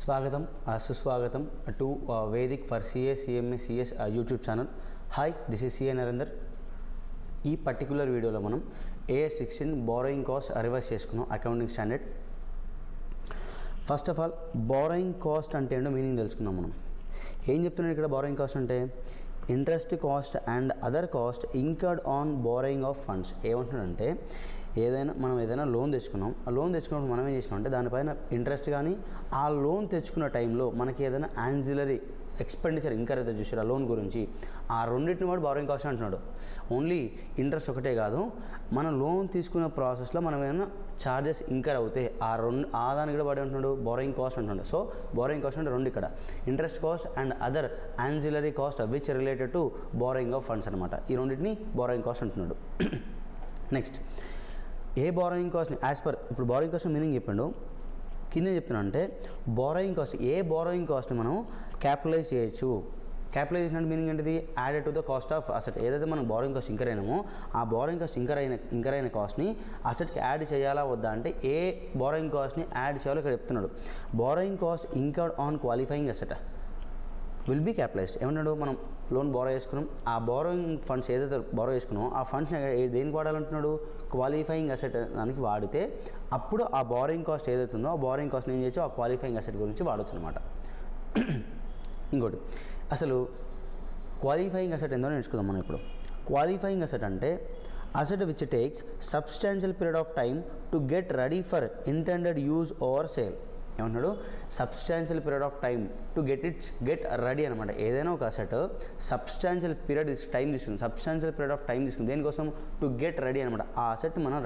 స్వాగతం సుస్వాగతం to Vedic for CA CMA CS YouTube channel. Hi, this is CA Narender. ఈ particular వీడియోలో మనం AS16 బారోయింగ్ కాస్ట్ రివైజ్ చేసుకున్నాం accounting standard. First of all borrowing cost అంటే ఏంటో మీనింగ్ తెలుసుకుందాం. మనం ఏం చెప్తున్నాం ఇక్కడ? బారోయింగ్ కాస్ట్ అంటే interest cost and other cost incurred on borrowing of funds. ఏమంటున్నాడంటే మనం ఏదైనా లోన్ తెచ్చుకున్నాం, ఆ లోన్ తెచ్చుకున్నప్పుడు మనం ఏం చేసినాం అంటే దానిపైన ఇంట్రెస్ట్ కానీ ఆ లోన్ తెచ్చుకున్న టైంలో మనకి ఏదైనా యాన్సిలరీ ఎక్స్పెండిచర్ ఇంకర్ అయితే చూసారు ఆ లోన్ గురించి, ఆ రెండింటిని వాడు బారోయింగ్ కాస్ట్ అంటున్నాడు. ఓన్లీ ఇంట్రెస్ట్ ఒకటే కాదు, మన లోన్ తీసుకునే ప్రాసెస్లో మనం ఏమైనా ఛార్జెస్ ఇంకర్ అవుతాయి ఆ దానికి కూడా వాడు అంటున్నాడు బారోయింగ్ కాస్ట్ అంటున్నాడు. సో బారోయింగ్ కాస్ట్ అంటే రెండు ఇక్కడ, interest cost and other ancillary cost which related to borrowing of funds అనమాట. ఈ రెండింటిని బారోయింగ్ కాస్ట్ అంటున్నాడు. నెక్స్ట్ ఏ బారోయింగ్ కాస్ట్ని యాజ్ పర్ ఇప్పుడు బారోయింగ్ కాస్ట్ మీనింగ్ చెప్పాడు కింద చెప్తున్నాను అంటే బారోయింగ్ కాస్ట్ ఏ బారోయింగ్ కాస్ట్ని మనం క్యాపిటలైజ్ చేయొచ్చు. క్యాపిటలైజేషన్ అంటే మీనింగ్ ఏంటిది? Added to the cost of asset. ఏదైతే మనం బారోయింగ్ కాస్ట్ ఇంకర్ అయినామో ఆ బారోయింగ్ కాస్ట్ ఇంకర్ అయిన కాస్ట్ని అసెట్కి యాడ్ చేయాలా వద్దా అంటే ఏ బారోయింగ్ కాస్ట్ని యాడ్ చేయాలో ఇక్కడ చెప్తున్నాడు. Borrowing cost incurred on qualifying asset will be capitalized. ఏమన్నాడు? మనం లోన్ బారో చేసుకున్నాం, ఆ బారోయింగ్ ఫండ్స్ ఏదైతే బారో చేసుకున్నామో ఆ ఫండ్స్ని దేనికి వాడాలంటున్నాడు? క్వాలిఫైయింగ్ అసెట్ దానికి వాడితే అప్పుడు ఆ బారోయింగ్ కాస్ట్ ఏదైతే ఉందో ఆ బారోయింగ్ కాస్ట్ని ఏం చేయొచ్చు? ఆ క్వాలిఫైయింగ్ అసెట్ గురించి వాడచ్చు అనమాట. ఇంకోటి అసలు క్వాలిఫైయింగ్ అసెట్ ఏందో నేర్చుకుందాం మనం ఇప్పుడు. క్వాలిఫైయింగ్ అసెట్ అంటే asset which takes substantial period of time to get ready for intended use over sale. ఏమన్నాడు? Substantial period of time to get ready అనమాట. ఏదైనా ఒక అసెట్ సబ్స్టాన్షియల్ పీరియడ్ టైం తీసుకుంది, సబ్స్టాన్షియల్ పీరియడ్ ఆఫ్ టైం తీసుకుంది. దేనికోసం? To get ready అనమాట. ఆ asset మనం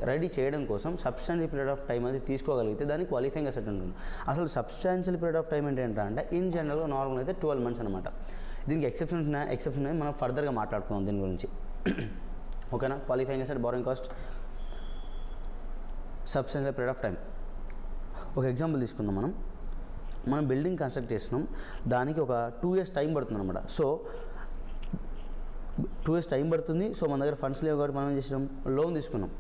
రెడీ చేయడం కోసం సబ్స్టాన్షియల్ పీరియడ్ ఆఫ్ టైం అది తీసుకోగలిగితే దాన్ని క్వాలిఫైయింగ్ అసెట్ ఉంటుంది. అసలు సబ్స్టాన్షియల్ పీరియడ్ ఆఫ్ టైం ఏంటంటే ఇన్ జనరల్గా నార్మల్ అయితే 12 months అనమాట. దీనికి ఎక్సెప్షన్ ఉన్నాయి, మనం ఫర్దర్గా మాట్లాడుకుందాం దీని గురించి. ఓకేనా? Qualifying asset, borrowing cost, substantial period of time. ఒక ఎగ్జాంపుల్ తీసుకుందాం. మనం బిల్డింగ్ కన్స్ట్రక్ట్ చేస్తున్నాం, దానికి ఒక 2 years టైం పడుతుంది అనమాట. సో 2 years టైం పడుతుంది. సో మన దగ్గర ఫండ్స్ లేవు కాబట్టి మనం ఏం చేసినాం? లోన్ తీసుకున్నాం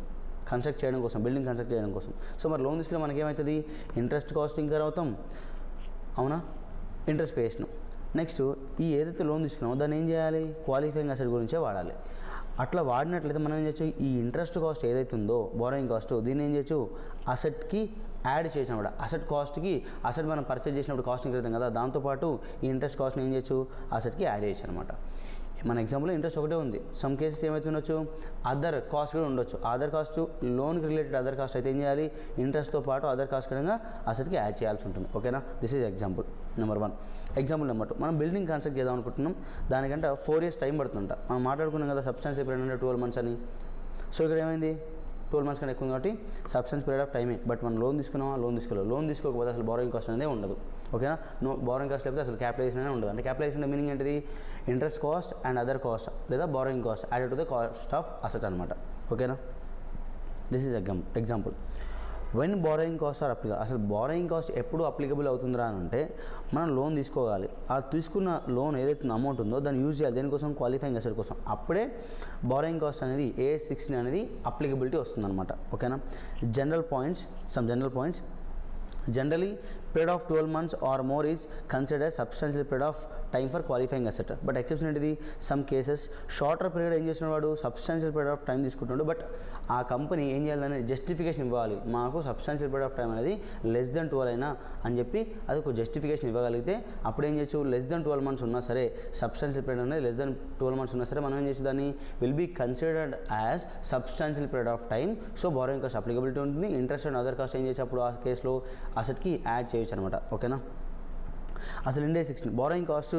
కన్స్ట్రక్ట్ చేయడం కోసం, బిల్డింగ్ కన్స్ట్రక్ట్ చేయడం కోసం. సో మరి లోన్ తీసుకున్న మనకేమవుతుంది? ఇంట్రెస్ట్ కాస్ట్ ఇంకర్ అవుతాం, అవునా? ఇంట్రెస్ట్ పే చేసినాం. నెక్స్ట్ ఈ ఏదైతే లోన్ తీసుకున్నామో దాన్ని ఏం చేయాలి? క్వాలిఫైయింగ్ అసెట్ గురించే వాడాలి. అట్లా వాడినట్లయితే మనం ఏం చేయొచ్చు? ఈ ఇంట్రెస్ట్ కాస్ట్ ఏదైతే ఉందో బారోయింగ్ కాస్ట్, దీన్ని ఏం చేయొచ్చు? అసెట్కి యాడ్ చేసినప్పుడు అసెట్ కాస్ట్కి అసెట్ మనం పర్చేజ్ చేసినప్పుడు కాస్ట్ ఇంక్రీజ్ కదా, దాంతోపాటు ఈ ఇంట్రెస్ట్ కాస్ట్ని ఏం చేయొచ్చు? అసెట్కి యాడ్ చేయొచ్చు అనమాట. మన ఎగ్జాంపుల్లో ఇంట్రెస్ట్ ఒకటే ఉంది. సమ్ కేసెస్ ఏమైతే ఉండొచ్చు? అదర్ కాస్ట్ కూడా ఉండొచ్చు. అదర్ కాస్ట్ లోన్కి రిలేటెడ్ అదర్ కాస్ట్ అయితే ఏం చేయాలి? ఇంట్రెస్ట్తో పాటు అదర్ కాస్ట్ కూడా అసెట్కి యాడ్ చేయాల్సి ఉంటుంది. ఓకేనా? This is example number 1. Example number 2, మనం బిల్డింగ్ కన్స్ట్రక్ట్ చేద్దాం అనుకుంటున్నాం, దానికంటే 4 years టైం పడుతుంట. మనం మాట్లాడుకున్నాం కదా సబ్స్టాన్షియల్ పీరియడ్ అంటే 12 months అని. సో ఇక్కడ ఏమైంది? 12 months కన్నా ఎక్కువ కాబట్టి సబ్స్టాన్షియల్ పీరియడ్ ఆఫ్ టైమే. బట్ మనం లోన్ తీసుకున్నామా? లోన్ తీసుకోకపోతే అసలు బారోయింగ్ కాస్ట్ అనేది ఉండదు. ఓకేనా? బారోయింగ్ కాస్ట్ లేకపోతే అసలు క్యాపిటలైజేషన్ అనేది ఉండదు. అంటే క్యాపిటలైజేషన్ అంటే మీనింగ్ ఏంటిది? Interest cost and other cost లేదా borrowing cost added to the cost of asset అనమాట. ఓకేనా? This is example. When borrowing cost are applicable. అసలు బారోయింగ్ కాస్ట్ ఎప్పుడు అప్లికబుల్ అవుతుందిరా అని అంటే మనం లోన్ తీసుకోవాలి, ఆ తీసుకున్న లోన్ ఏదైతే అమౌంట్ ఉందో దాన్ని యూజ్ చేయాలి. దేనికోసం? క్వాలిఫైయింగ్ అసెట్ కోసం. అప్పుడే బారోయింగ్ కాస్ట్ అనేది AS16 అనేది అప్లికబిలిటీ వస్తుందన్నమాట. ఓకేనా? General points generally period of 12 months or more is considered as substantial period of time for qualifying asset. But exception ఏంటిది? సమ్ కేసెస్ షార్టర్ పీరియడ్ ఏం చేసిన వాడు సబ్స్టాన్షియల్ పీరియడ్ ఆఫ్ టైం తీసుకుంటున్నాడు. But ఆ company ఏం చేయాలని జస్టిఫికేషన్ ఇవ్వాలి, మాకు సబ్స్టాన్షియల్ పీరియడ్ ఆఫ్ టైం అనేది లెస్ దెన్ 12 అయినా అని చెప్పి అది ఒక జస్టిఫికేషన్ ఇవ్వగలిగితే అప్పుడు ఏం చేయొచ్చు? లెస్ దెన్ 12 months ఉన్నా సరే, సబ్స్టాన్షియల్ పీరియడ్ అనేది లెస్ దెన్ 12 months ఉన్నా సరే మనం ఏం చేసి దాన్ని will be considered as substantial period of time. So borrowing cost applicability ఉంటుంది. ఇంట్రెస్ట్ అండ్ అదర్ కాస్ట్ ఏం చేయొచ్చు అప్పుడు ఆ కేసులో అసెట్కి యాడ్ చేయొచ్చు అనమాట. ఓకేనా? అసలు AS16 బారోయింగ్ కాస్ట్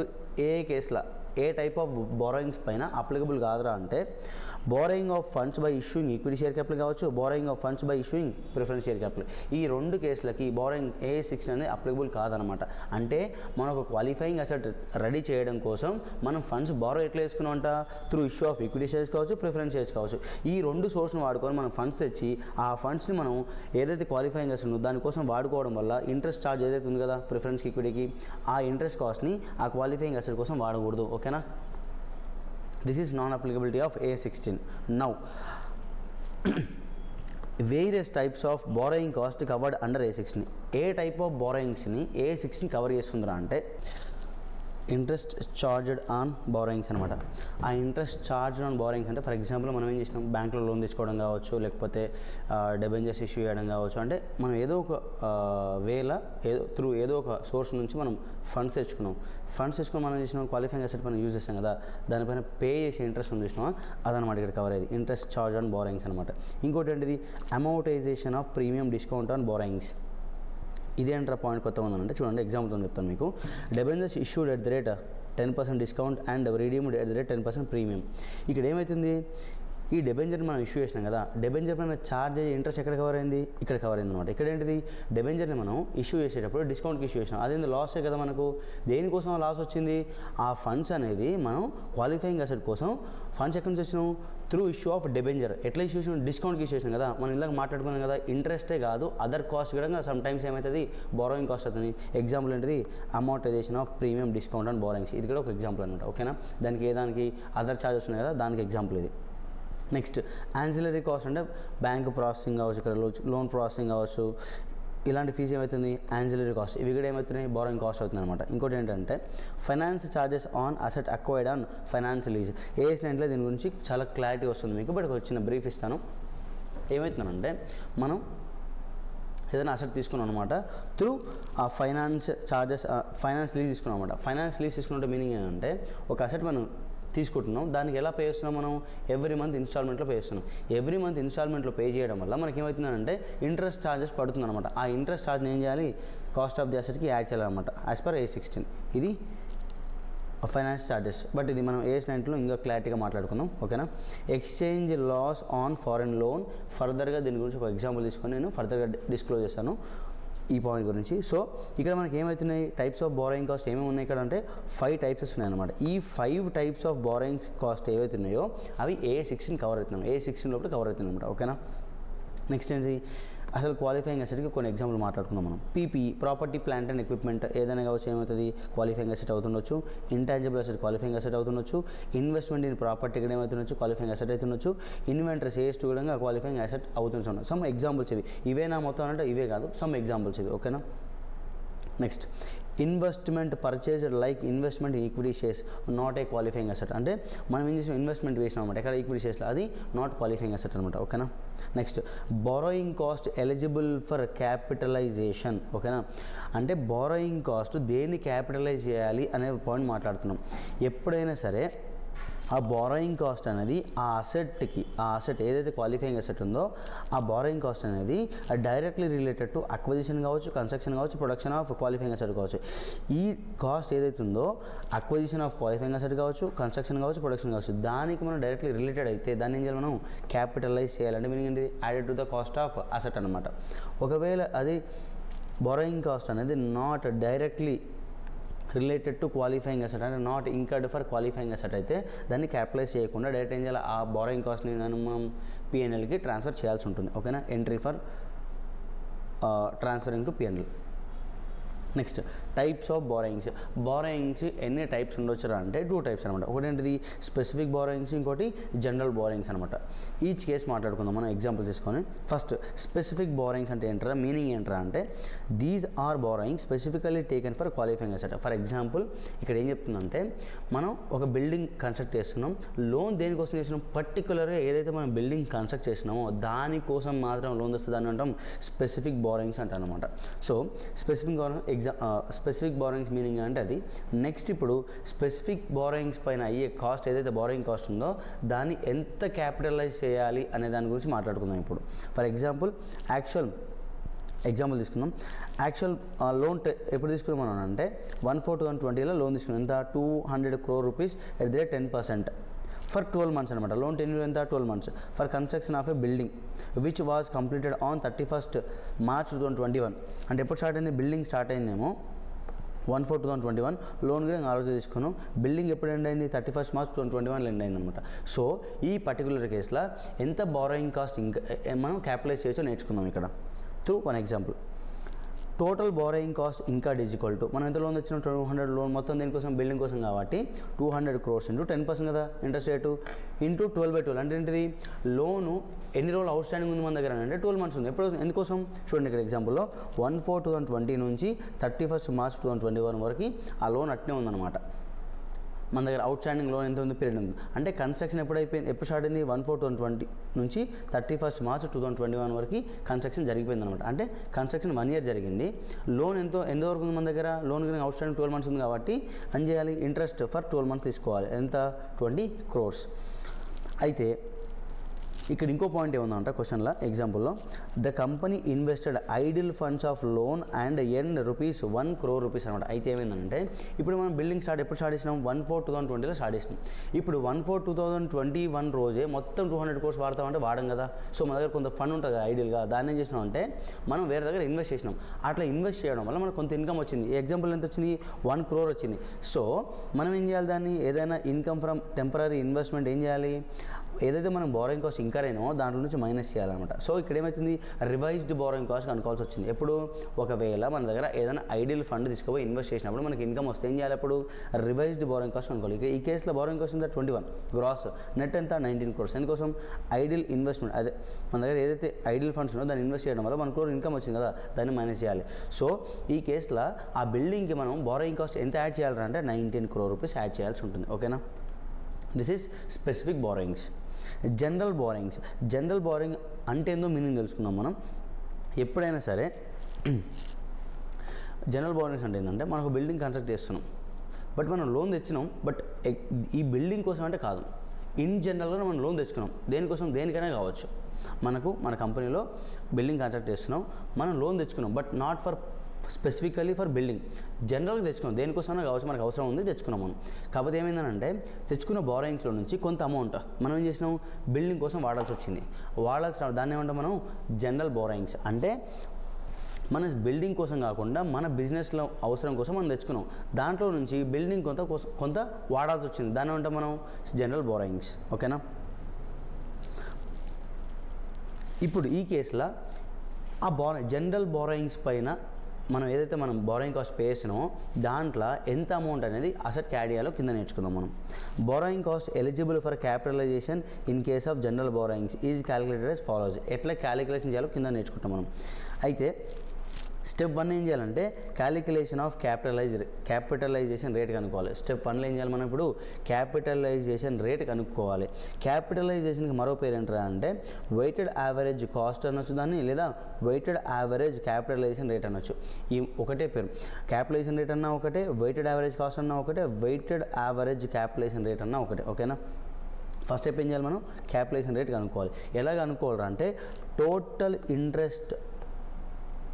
ఏ కేసులో ఏ టైప్ ఆఫ్ బారోయింగ్స్ పైన అప్లికబుల్ కాదురా అంటే borrowing of funds by issuing equity share capital కావచ్చు, borrowing of funds by issuing preference share capital. ఈ 2 కేసులకి బారోయింగ్ AS16 అనేది అప్లికబుల్ కాదనమాట. అంటే మనకు క్వాలిఫైయింగ్ అసెట్ రెడీ చేయడం కోసం మనం ఫండ్స్ బారో ఎట్లా వేసుకున్నామంట? Through issue of equity shares కావచ్చు, ప్రిఫరెన్స్ షేర్స్ కావచ్చు. ఈ 2 సోర్స్ని వాడుకొని మనం ఫండ్స్ తెచ్చి ఆ ఫండ్స్ని మనం ఏదైతే క్వాలిఫైయింగ్ అసెట్ ఉందో దానికోసం వాడుకోవడం వల్ల ఇంట్రెస్ట్ ఛార్జ్ ఏదైతే ఉంది కదా ప్రిఫరెన్స్కి ఈక్విటీకి, ఆ ఇంట్రెస్ట్ కాస్ట్ని ఆ క్వాలిఫైయింగ్ అసెట్ కోసం వాడకూడదు. ఓకేనా? This is non applicability of AS16. Now various types of borrowing cost covered under A16. ఏ టైప్ ఆఫ్ బారోయింగ్స్ని A16 కవర్ చేస్తుందిరా అంటే ఇంట్రెస్ట్ చార్జ్డ్ ఆన్ బారోయింగ్స్ అనమాట. ఆ ఇంట్రెస్ట్ చార్జ్డ్ ఆన్ బారోయింగ్స్ అంటే ఫర్ ఎగ్జాంపుల్ మనం ఏం చేసినాం, బ్యాంక్లో లోన్ తెచ్చుకోవడం కావచ్చు, లేకపోతే డెబెంచర్స్ ఇష్యూ చేయడం కావచ్చు. అంటే మనం ఏదో ఒక వేల ఏదో ఒక సోర్స్ నుంచి మనం ఫండ్స్ తెచ్చుకుని మనం చేసినాం క్వాలిఫైయింగ్ అసెట్ పైన యూజ్ చేస్తాం కదా, దానిపైన పే చేసే ఇంట్రెస్ట్ ఉంది చూసినామా, అదనమాట ఇక్కడ కవర్ అయ్యేది ఇంట్రెస్ట్ చార్జ్ ఆన్ బారోయింగ్స్ అనమాట. ఇంకోటి ఏంటిది amortization of premium discount on borrowings. ఇదేంట్రా పాయింట్ కొత్త ఉందంటే చూడండి, ఎగ్జాంపుల్తో చెప్తాను మీకు. Debentures issued at the rate 10% discount and redeemed at the rate 10% premium. ఇక్కడ ఏమవుతుంది, ఈ డెబెంచర్ మనం ఇష్యూ చేసినాం కదా, డెబెంచర్ పైన ఛార్జ్ అయ్యే ఇంట్రెస్ట్ ఎక్కడ కవర్ అయింది, ఇక్కడ కవర్ అయింది అనమాట. ఇక్కడ ఏంటిది, డెబెంచర్ని మనం ఇష్యూ చేసేటప్పుడు డిస్కౌంట్కి ఇష్యూ చేసినాం, అదేంది లాసే కదా మనకు. దేనికోసం లాస్ వచ్చింది, ఆ ఫండ్స్ అనేది మనం క్వాలిఫైయింగ్ అసెట్ కోసం ఫండ్స్ ఎక్కడి నుంచి వచ్చినాం, త్రూ ఇష్యూ ఆఫ్ డెబెంచర్. ఎట్లా ఇష్యూ చేసినాం, డిస్కౌంట్కి ఇష్యూ చేసినాం కదా. మనం ఇందాక మాట్లాడుకున్నాం కదా, ఇంట్రెస్టే కాదు అదర్ కాస్ట్ కూడా సమ్ టైమ్స్ ఏమవుతుంది, బారోయింగ్ కాస్ట్ అవుతుంది. ఎగ్జాంపుల్ ఏంటిది, amortization of premium discount and borrowings. ఇది కూడా ఒక ఎగ్జాంపుల్ అనమాట. ఓకేనా, దానికి అదర్ ఛార్జెస్ ఉన్నాయి కదా, దానికి ఎగ్జాంపుల్ ఇది. నెక్స్ట్ యాన్సిలరీ కాస్ట్ అంటే బ్యాంక్ ప్రాసెసింగ్ కావచ్చు, ఇక్కడ లోన్ ప్రాసెసింగ్ కావచ్చు, ఇలాంటి ఫీజు ఏమవుతుంది, యాన్సిలరీ కాస్ట్. ఇవి కూడా ఏమవుతున్నాయి, బారోయింగ్ కాస్ట్ అవుతుంది అనమాట. ఇంకోటి ఏంటంటే finance charges on asset acquired on finance lease. A9లో దీని గురించి చాలా క్లారిటీ వస్తుంది మీకు, బట్ ఒక చిన్న బ్రీఫ్ ఇస్తాను. ఏమవుతుందంటే మనం ఏదైనా అసెట్ తీసుకున్నాం అనమాట, త్రూ ఆ ఫైనాన్స్ ఛార్జెస్ ఫైనాన్స్ లీజ్ తీసుకున్నాం అనమాట. ఫైనాన్స్ లీజ్ తీసుకున్నట్టు మీనింగ్ ఏంటంటే ఒక అసెట్ మనం తీసుకుంటున్నాం, దానికి ఎలా పే చేస్తున్నాం మనం, ఎవ్రీ మంత్ ఇన్స్టాల్మెంట్లో పే చేస్తున్నాం. ఎవ్రీ మంత్ ఇన్స్టాల్మెంట్లో పే చేయడం వల్ల మనకి ఏమవుతుందంటే ఇంట్రెస్ట్ ఛార్జెస్ పడుతుంది అనమాట. ఆ ఇంట్రెస్ట్ ఛార్జ్ని ఏం చేయాలి, కాస్ట్ ఆఫ్ ది అసెట్కి యాడ్ చేయాలన్నమాట యాజ్ పర్ A16. ఇది ఫైనాన్స్ ఛార్జెస్, బట్ ఇది మనం A9లో ఇంకా క్లారిటీగా మాట్లాడుకుందాం. ఓకేనా. Exchange loss on foreign loan. ఫర్దర్గా దీని గురించి ఒక ఎగ్జాంపుల్ తీసుకొని నేను ఫర్దర్గా డిస్క్లోజ్ చేస్తాను ఈ పాయింట్ గురించి. సో ఇక్కడ మనకి ఏమవుతున్నాయి, టైప్స్ ఆఫ్ బారోయింగ్ కాస్ట్ ఏమేమి ఉన్నాయి ఇక్కడ అంటే 5 టైప్స్ ఉన్నాయి అనమాట. ఈ 5 టైప్స్ ఆఫ్ బారోయింగ్ కాస్ట్ ఏవైతే ఉన్నాయో అవి A16 కవర్ అవుతున్నాం, A16 లోపల కవర్ అవుతుంది అనమాట. ఓకేనా. నెక్స్ట్ ఏంటి, అసలు క్వాలిఫైయింగ్ అసెట్కి కొన్ని ఎగ్జాంపుల్ మాట్లాడుకున్నాం మనం. PPE property plant and equipment ఏదైనా కావచ్చు, ఏమవుతుంది క్వాలిఫైయింగ్ అసెట్ అవుతుండొచ్చు. ఇంటాంజిబుల్ అసెట్ క్వాలిఫైయింగ్ అసెట్ అవుతుండొచ్చు. ఇన్వెస్ట్మెంట్ ఇన్ ప్రాపర్టీ ఇక్కడ ఏమవుతుండొచ్చు, క్వాలిఫైయింగ్ అసెట్ అవుతుండొచ్చు. ఇన్వెంటరీస్ AS2 కూడా క్వాలిఫైయింగ్ అసెట్ అవుతుండొచ్చు. సమ్ ఎగ్జాంపుల్స్ ఇవి, ఇవేనా మొత్తం అంటే ఇవే కాదు, సమ్ ఎగ్జాంపుల్స్ ఇవి. ఓకేనా. Next investment purchase like investment equity shares not a qualifying asset. అంటే మనం ఏం చేసాం, ఇన్వెస్ట్మెంట్ వేసినాం అనమాట ఎక్కడ, ఈక్విటీ షేర్స్లో, అది నాట్ క్వాలిఫైయింగ్ అసెట్ అనమాట. ఓకేనా. Next borrowing cost eligible for capitalization. ఓకేనా. అంటే బారోయింగ్ కాస్ట్ దేన్ని క్యాపిటలైజ్ చేయాలి అనే పాయింట్ మాట్లాడుతున్నాం. ఎప్పుడైనా సరే ఆ బారోయింగ్ కాస్ట్ అనేది ఆ అసెట్ ఏదైతే క్వాలిఫైయింగ్ అసెట్ ఉందో ఆ బారోయింగ్ కాస్ట్ అనేది డైరెక్ట్లీ రిలేటెడ్ టు అక్విజిషన్ కావచ్చు, కన్స్ట్రక్షన్ కావచ్చు, ప్రొడక్షన్ ఆఫ్ క్వాలిఫైయింగ్ అసెట్ కావచ్చు. ఈ కాస్ట్ ఏదైతే ఉందో అక్విజిషన్ ఆఫ్ క్వాలిఫైయింగ్ అసెట్ కావచ్చు, కన్స్ట్రక్షన్ కావచ్చు, ప్రొడక్షన్ కావచ్చు, దానికి మనం డైరెక్ట్లీ రిలేటెడ్ అయితే దాన్ని ఏం చేయాలి, మనం క్యాపిటలైజ్ చేయాలంటే మీనింగ్ ఏంటి, added to the cost of asset అనమాట. ఒకవేళ అది బారోయింగ్ కాస్ట్ అనేది not directly related to qualifying asset అంటే not incurred for qualifying asset అయితే దాన్ని క్యాపిటలైజ్ చేయకుండా డైరెక్ట్ ఏం చేయాలి, ఆ బారోయింగ్ కాస్ట్ని మనం P&Lకి ట్రాన్స్ఫర్ చేయాల్సి ఉంటుంది. ఓకేనా. Entry for transferring to P&L. Next types of borrowings ఎన్ని టైప్స్ ఉండొచ్చు అంటే 2 టైప్స్ అనమాట. ఒకటి ఏంటిది స్పెసిఫిక్ బారోయింగ్స్, ఇంకోటి జనరల్ బారోయింగ్స్ అనమాట. ఈచ్ కేసు మాట్లాడుకుందాం మనం ఎగ్జాంపుల్ తీసుకొని. ఫస్ట్ స్పెసిఫిక్ బారోయింగ్స్ అంటే ఏంటరా, మీనింగ్ ఏంటరా అంటే these are borrowings specifically taken for qualifying asset. For example ఇక్కడ ఏం చెప్తుందంటే మనం ఒక బిల్డింగ్ కన్స్ట్రక్ట్ చేస్తున్నాం, లోన్ దేనికోసం చేస్తున్నాం, పర్టికులర్గా ఏదైతే మనం బిల్డింగ్ కన్స్ట్రక్ట్ చేసినామో దానికోసం మాత్రం లోన్ వస్తుంది, దాన్ని అంటాం స్పెసిఫిక్ బారోయింగ్స్ అంటారు అనమాట. సో స్పెసిఫిక్ బారోయింగ్స్ మీనింగ్ అంటే అది. నెక్స్ట్ ఇప్పుడు స్పెసిఫిక్ బారోయింగ్స్ పైన అయ్యే కాస్ట్ ఏదైతే బారోయింగ్ కాస్ట్ ఉందో దాన్ని ఎంత క్యాపిటలైజ్ చేయాలి అనే దాని గురించి మాట్లాడుకుందాం ఇప్పుడు. ఫర్ ఎగ్జాంపుల్ ఎగ్జాంపుల్ తీసుకుందాం. యాక్చువల్ లోన్ ఎప్పుడు తీసుకున్నాం మనం అంటే 1/4/2020లో లోన్ తీసుకున్నాం. ఎంత, 200 crore rupees at the rate 10% for 12 months అనమాట. లోన్ టెన్యూర్ ఎంత, 12 months for construction of A building which was completed on 31st March 2021. అంటే ఎప్పుడు స్టార్ట్ అయింది, బిల్డింగ్ స్టార్ట్ అయిందేమో 1/4/2021, లోన్ కూడా ఆ రోజు తీసుకున్నాం. బిల్డింగ్ ఎప్పుడు ఎండ్ అయింది, 31st March 2021 ఎండ్ అయింది అనమాట. సో ఈ పర్టికులర్ కేసులో ఎంత బారోయింగ్ కాస్ట్ ఇంకా మనం క్యాపిటలైజ్ చేయొచ్చో నేర్చుకుందాం ఇక్కడ through one example. Total borrowing cost ఇంకా ఈక్వల్ టు మనం ఎంత లోన్ తెచ్చిన 200 లోన్ మొత్తం దేనికోసం బిల్డింగ్ కోసం కాబట్టి 200 crores ఇంటూ 10% కదా ఇంట్రెస్ట్ రేటు ఇంటూ 12/12 అంటే ఏంటిది లోను ఎన్ని రోజులు అవుట్ స్టాండింగ్ ఉంది మన దగ్గర అంటే 12 months ఉంది. ఎప్పుడు ఎందుకోసం చూడండి ఇక్కడ ఎగ్జాంపుల్లో 1/4/2020 నుంచి 31st March 2021 వరకు ఆ లోన్ అట్నే ఉందన్నమాట. మన దగ్గర అవుట్ స్టాండింగ్ లోన్ ఎంత ఉంది పీరియడ్ ఉంది అంటే కన్స్ట్రక్షన్ ఎప్పుడు స్టార్ట్ అయింది 1/4/2020 నుంచి 31st March 2021 వరకు కన్స్ట్రక్షన్ జరిగిపోయింది అనమాట. అంటే కన్స్ట్రక్షన్ 1 year జరిగింది. లోన్ ఎంతవరకు ఉంది మన దగ్గర లోన్ కనుక అవుట్ స్టాండింగ్ 12 months ఉంది కాబట్టి ఏం చేయాలి ఇంట్రెస్ట్ ఫర్ 12 months తీసుకోవాలి ఎంత 20 crores. అయితే ఇక్కడ ఇంకో పాయింట్ ఏముందంటే క్వశ్చన్లో ఎగ్జాంపుల్లో the company invested idle funds of loan and earn ₹1 crore అనమాట. అయితే ఏమైందంటే ఇప్పుడు మనం బిల్డింగ్ ఎప్పుడు స్టార్ట్ చేసినాం 1/4/2020లో స్టార్ట్ చేసినాం. ఇప్పుడు 1/4/2021 రోజే మొత్తం 200 crores వాడతామంటే వాడం కదా. సో మన దగ్గర కొంత ఫండ్ ఉంటుంది కదా ఐడియల్గా దాన్ని ఏం చేసినాం అంటే మనం వేరే దగ్గర ఇన్వెస్ట్ చేసినాం. అట్లా ఇన్వెస్ట్ చేయడం వల్ల మనకు కొంత ఇన్కమ్ వచ్చింది. ఈ ఎగ్జాంపుల్ ఎంత వచ్చింది 1 crore వచ్చింది. సో మనం ఏం చేయాలి దాన్ని ఏదైనా ఇన్కమ్ ఫ్రమ్ టెంపరీ ఇన్వెస్ట్మెంట్ ఏం చేయాలి ఏదైతే మనం బారోయింగ్ కాస్ట్ ఇంకా అయినో దాంట్లో నుంచి మైనస్ చేయాలన్నమాట. సో ఇక్కడ ఏమవుతుంది రివైజ్డ్ బారోయింగ్ కాస్ట్ కనుక్కోవాల్సి వచ్చింది. ఎప్పుడు ఒకవేళ మన దగ్గర ఏదైనా ఐడియల్ ఫండ్ తీసుకుపోయి ఇన్వెస్ట్ చేసినప్పుడు మనకి ఇన్కమ్ వస్తే ఏం చేయాలి అప్పుడు రివైజ్డ్ బారోయింగ్ కాస్ట్ కనుక్కోవాలి. ఈ కేసులో బారోయింగ్ కాస్ట్ ఎంత 21 గ్రాస్ నెట్ ఎంత 19 crores. ఎందుకోసం ఐడియల్ ఇన్వెస్ట్మెంట్ అదే మన దగ్గర ఏదైతే ఐడియల్ ఫండ్స్ ఉన్నో దాన్ని ఇన్వెస్ట్ చేయడం వల్ల 1 crore ఇన్కమ్ వచ్చింది కదా దాన్ని మైనస్ చేయాలి. సో ఈ కేసులో ఆ బిల్డింగ్కి మనం బారోయింగ్ కాస్ట్ ఎంత యాడ్ చేయాలంటే 19 crore rupees యాడ్ చేయాల్సి ఉంటుంది. ఓకేనా this is specific borrowings. General borrowing అంటే ఏందో మీనింగ్ తెలుసుకుందాం మనం. ఎప్పుడైనా సరే జనరల్ బారోయింగ్స్ అంటే ఏంటంటే మనం ఒక బిల్డింగ్ కన్స్ట్రక్ట్ చేస్తున్నాం బట్ మనం లోన్ తెచ్చినాం బట్ ఈ బిల్డింగ్ కోసం అంటే కాదు ఇన్ జనరల్గా మనం లోన్ తెచ్చుకున్నాం దేనికోసం దేనికైనా కావచ్చు. మన కంపెనీలో బిల్డింగ్ కన్స్ట్రక్ట్ చేస్తున్నాం మనం లోన్ తెచ్చుకున్నాం but not for specifically for building జనరల్గా తెచ్చుకున్నాం దేనికోసమైనా కావచ్చు మనకు అవసరం ఉంది తెచ్చుకున్నాం మనం. కాకపోతే ఏమైందనంటే తెచ్చుకున్న బారోయింగ్స్లో నుంచి కొంత అమౌంట్ మనం ఏం చేసినాం బిల్డింగ్ కోసం వాడాల్సి వచ్చింది. దాన్ని ఏమంటాం మనం జనరల్ బారోయింగ్స్. అంటే మన బిల్డింగ్ కోసం కాకుండా మన బిజినెస్లో అవసరం కోసం మనం తెచ్చుకున్నాం దాంట్లో నుంచి బిల్డింగ్ కొంత వాడాల్సి వచ్చింది దాన్ని ఏమంటాం మనం జనరల్ బారోయింగ్స్. ఓకేనా ఇప్పుడు ఈ కేసులో ఆ జనరల్ బారోయింగ్స్ పైన మనం ఏదైతే మనం బారోయింగ్ కాస్ట్ పే చేసినామో దాంట్లో ఎంత అమౌంట్ అనేది అసెట్కి యాడ్ చేయాలో కింద నేర్చుకుందాం మనం. Borrowing cost eligible for capitalization in case of general borrowings is calculated as follows. ఎట్లా క్యాలిక్యులేషన్ చేయాలో కింద నేర్చుకుంటాం మనం. అయితే స్టెప్ 1 ఏం చేయాలంటే క్యాలిక్యులేషన్ ఆఫ్ క్యాపిటలైజేషన్ రేట్ కనుక్కోవాలి. స్టెప్ 1లో ఏం చేయాలి మనం ఇప్పుడు క్యాపిటలైజేషన్ రేట్ కనుక్కోవాలి. క్యాపిటలైజేషన్కి మరో పేరు ఏంటంటే అంటే వెయిటెడ్ యావరేజ్ కాస్ట్ అనొచ్చు దాన్ని లేదా వెయిటెడ్ యావరేజ్ క్యాపిటలైజేషన్ రేట్ అనొచ్చు. ఈ ఒకటే పేరు క్యాపిటలైజేషన్ రేట్ అన్నా ఒకటే వెయిటెడ్ యావరేజ్ కాస్ట్ అన్నా ఒకటే వెయిటెడ్ యావరేజ్ క్యాపిటలైజేషన్ రేట్ అన్నా ఒకటే. ఓకేనా ఫస్ట్ స్టెప్ ఏం చేయాలి మనం క్యాపిటలైజేషన్ రేట్ కనుక్కోవాలి. ఎలా కనుక్కోవాలంటే total interest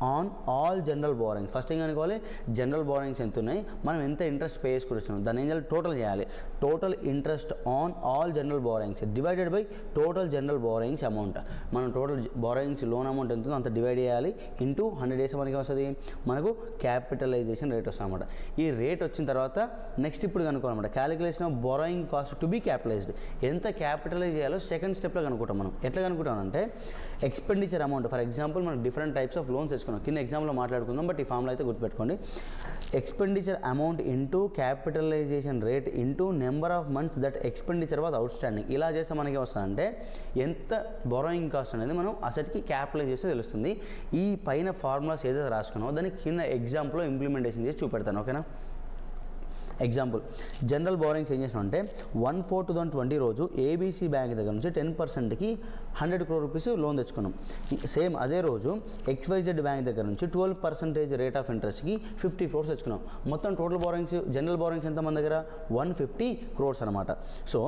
on all general borrowings. First ఏం అనుకోవాలి జనరల్ బారోయింగ్స్ ఎంత ఉన్నాయి మనం ఎంత ఇంట్రెస్ట్ పే చేసుకుంటున్నాం దాన్ని ఏం చేయాలి టోటల్ చేయాలి. Total interest on all general borrowings divided by total general borrowings amount. మనం టోటల్ బారోయింగ్స్ లోన్ అమౌంట్ ఎంత ఉందో అంత డివైడ్ చేయాలి ఇంటూ 100 days మనకి వస్తుంది మనకు క్యాపిటలైజేషన్ రేట్ వస్తుంది అనమాట. ఈ రేట్ వచ్చిన తర్వాత నెక్స్ట్ ఇప్పుడు కనుక్కోవాలన్నమాట calculation of borrowing cost to be capitalized. ఎంత క్యాపిటలైజ్ చేయాలో సెకండ్ స్టెప్లో కనుక్కుంటాం మనం. ఎట్లా కనుక్కుంటామంటే ఎక్స్పెండిచర్ అమౌంట్ ఫర్ ఎగ్జాంపుల్ మనం డిఫరెంట్ టైప్స్ ఆఫ్ లోన్స్ కింద ఎగ్జాంపుల్లో మాట్లాడుకుందాం బట్ ఈ ఫామ్లో అయితే గుర్తుపెట్టుకోండి. Expenditure amount into capitalization rate into number of months that expenditure was outstanding. ఇలా చేస్తే మనకి వస్తుందంటే ఎంత బారోయింగ్ కాస్ట్ అనేది మనం అసెట్కి క్యాపిటలైజ్ చేస్తే తెలుస్తుంది. ఈ పైన ఫార్ములాస్ ఏదైతే రాసుకున్నామో దాన్ని కింద ఎగ్జాంపుల్లో ఇంప్లిమెంటేషన్ చేసి చూపెడతాను. ఓకేనా ఎగ్జాంపుల్ జనరల్ బారోయింగ్స్ ఏం చేసినా అంటే 1/4/2020 రోజు ఏబీసీ బ్యాంక్ దగ్గర నుంచి 10%కి 100 crore rupees లోన్ తెచ్చుకున్నాం. సేమ్ అదే రోజు XYZ బ్యాంక్ దగ్గర నుంచి 12% రేట్ ఆఫ్ ఇంట్రెస్ట్కి 50 crores తెచ్చుకున్నాం. మొత్తం టోటల్ బారోయింగ్స్ జనరల్ బారోయింగ్స్ ఎంత మన దగ్గర 150 crores అనమాట. సో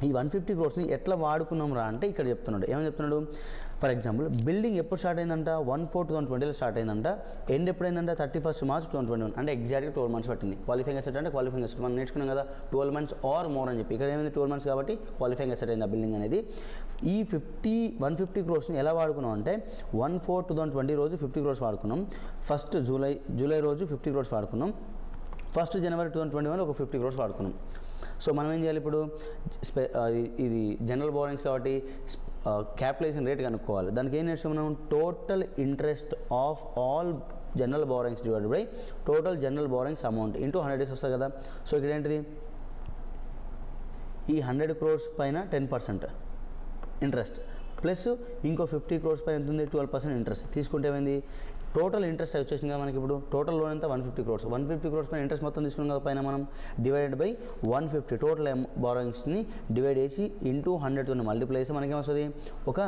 ఈ 150 crores ఎట్లా వాడుకున్నాం రా అంటే ఇక్కడ చెప్తున్నాడు ఏమని చెప్తున్నాడు ఫర్ ఎగ్జాంపుల్ బిల్డింగ్ ఎప్పుడు స్టార్ట్ అయిందంట 1/4/2020లో స్టార్ట్ అయిందంట ఎండ్ ఎప్పుడైందంట 31st March 2021 అంటే ఎగ్జాక్ట్గా 12 months పట్టింది. క్వాలిఫైయింగ్ అసెట్ అంటే క్వాలిఫైయింగ్ అసెట్ మనం నేర్చుకున్నాం కదా 12 months ఆర్ మోర్ అని చెప్పి ఇక్కడ ఏమైంది 12 months కాబట్టి క్వాలిఫైయింగ్ అసెట్ అయింది ఆ బిల్డింగ్ అనేది. ఈ 150 crores ఎలా వాడుకున్నాం అంటే 1/4/2020 రోజు 50 crores వాడుకున్నాం. ఫస్ట్ జూలై రోజు 50 crores వాడుకున్నాం. ఫస్ట్ January 2021 ఒక 50 crores వాడుకున్నాం. సో మనం ఏం చేయాలి ఇప్పుడు ఇది జనరల్ బారోయింగ్స్ కాబట్టి క్యాపిటలైజేషన్ రేట్ కనుక్కోవాలి. దానికి ఏం నేర్చుకున్నాం total interest of all general borrowings divided by total general borrowings amount into 100 days వస్తుంది కదా. సో ఇక్కడ ఏంటిది, ఈ 100 crores పైన 10% ఇంట్రెస్ట్ ప్లస్ ఇంకో 50 crores పైన ఎంత ఉంది, 12% ఇంట్రెస్ట్ తీసుకుంటే ఏమైంది, టోటల్ ఇంట్రెస్ట్ వచ్చేసింది కదా మనకి. ఇప్పుడు టోటల్ లోన్ ఎంత 150 crores. 150 crores పైన ఇంట్రెస్ట్ మొత్తం తీసుకున్నాం కదా పైన మనం, డివైడెడ్ బై 150 టోటల్ బారోయింగ్స్ని డివైడ్ చేసి ఇంటూ 100తో మల్టిప్లై చేసి మనకి ఏమొస్తుంది, ఒక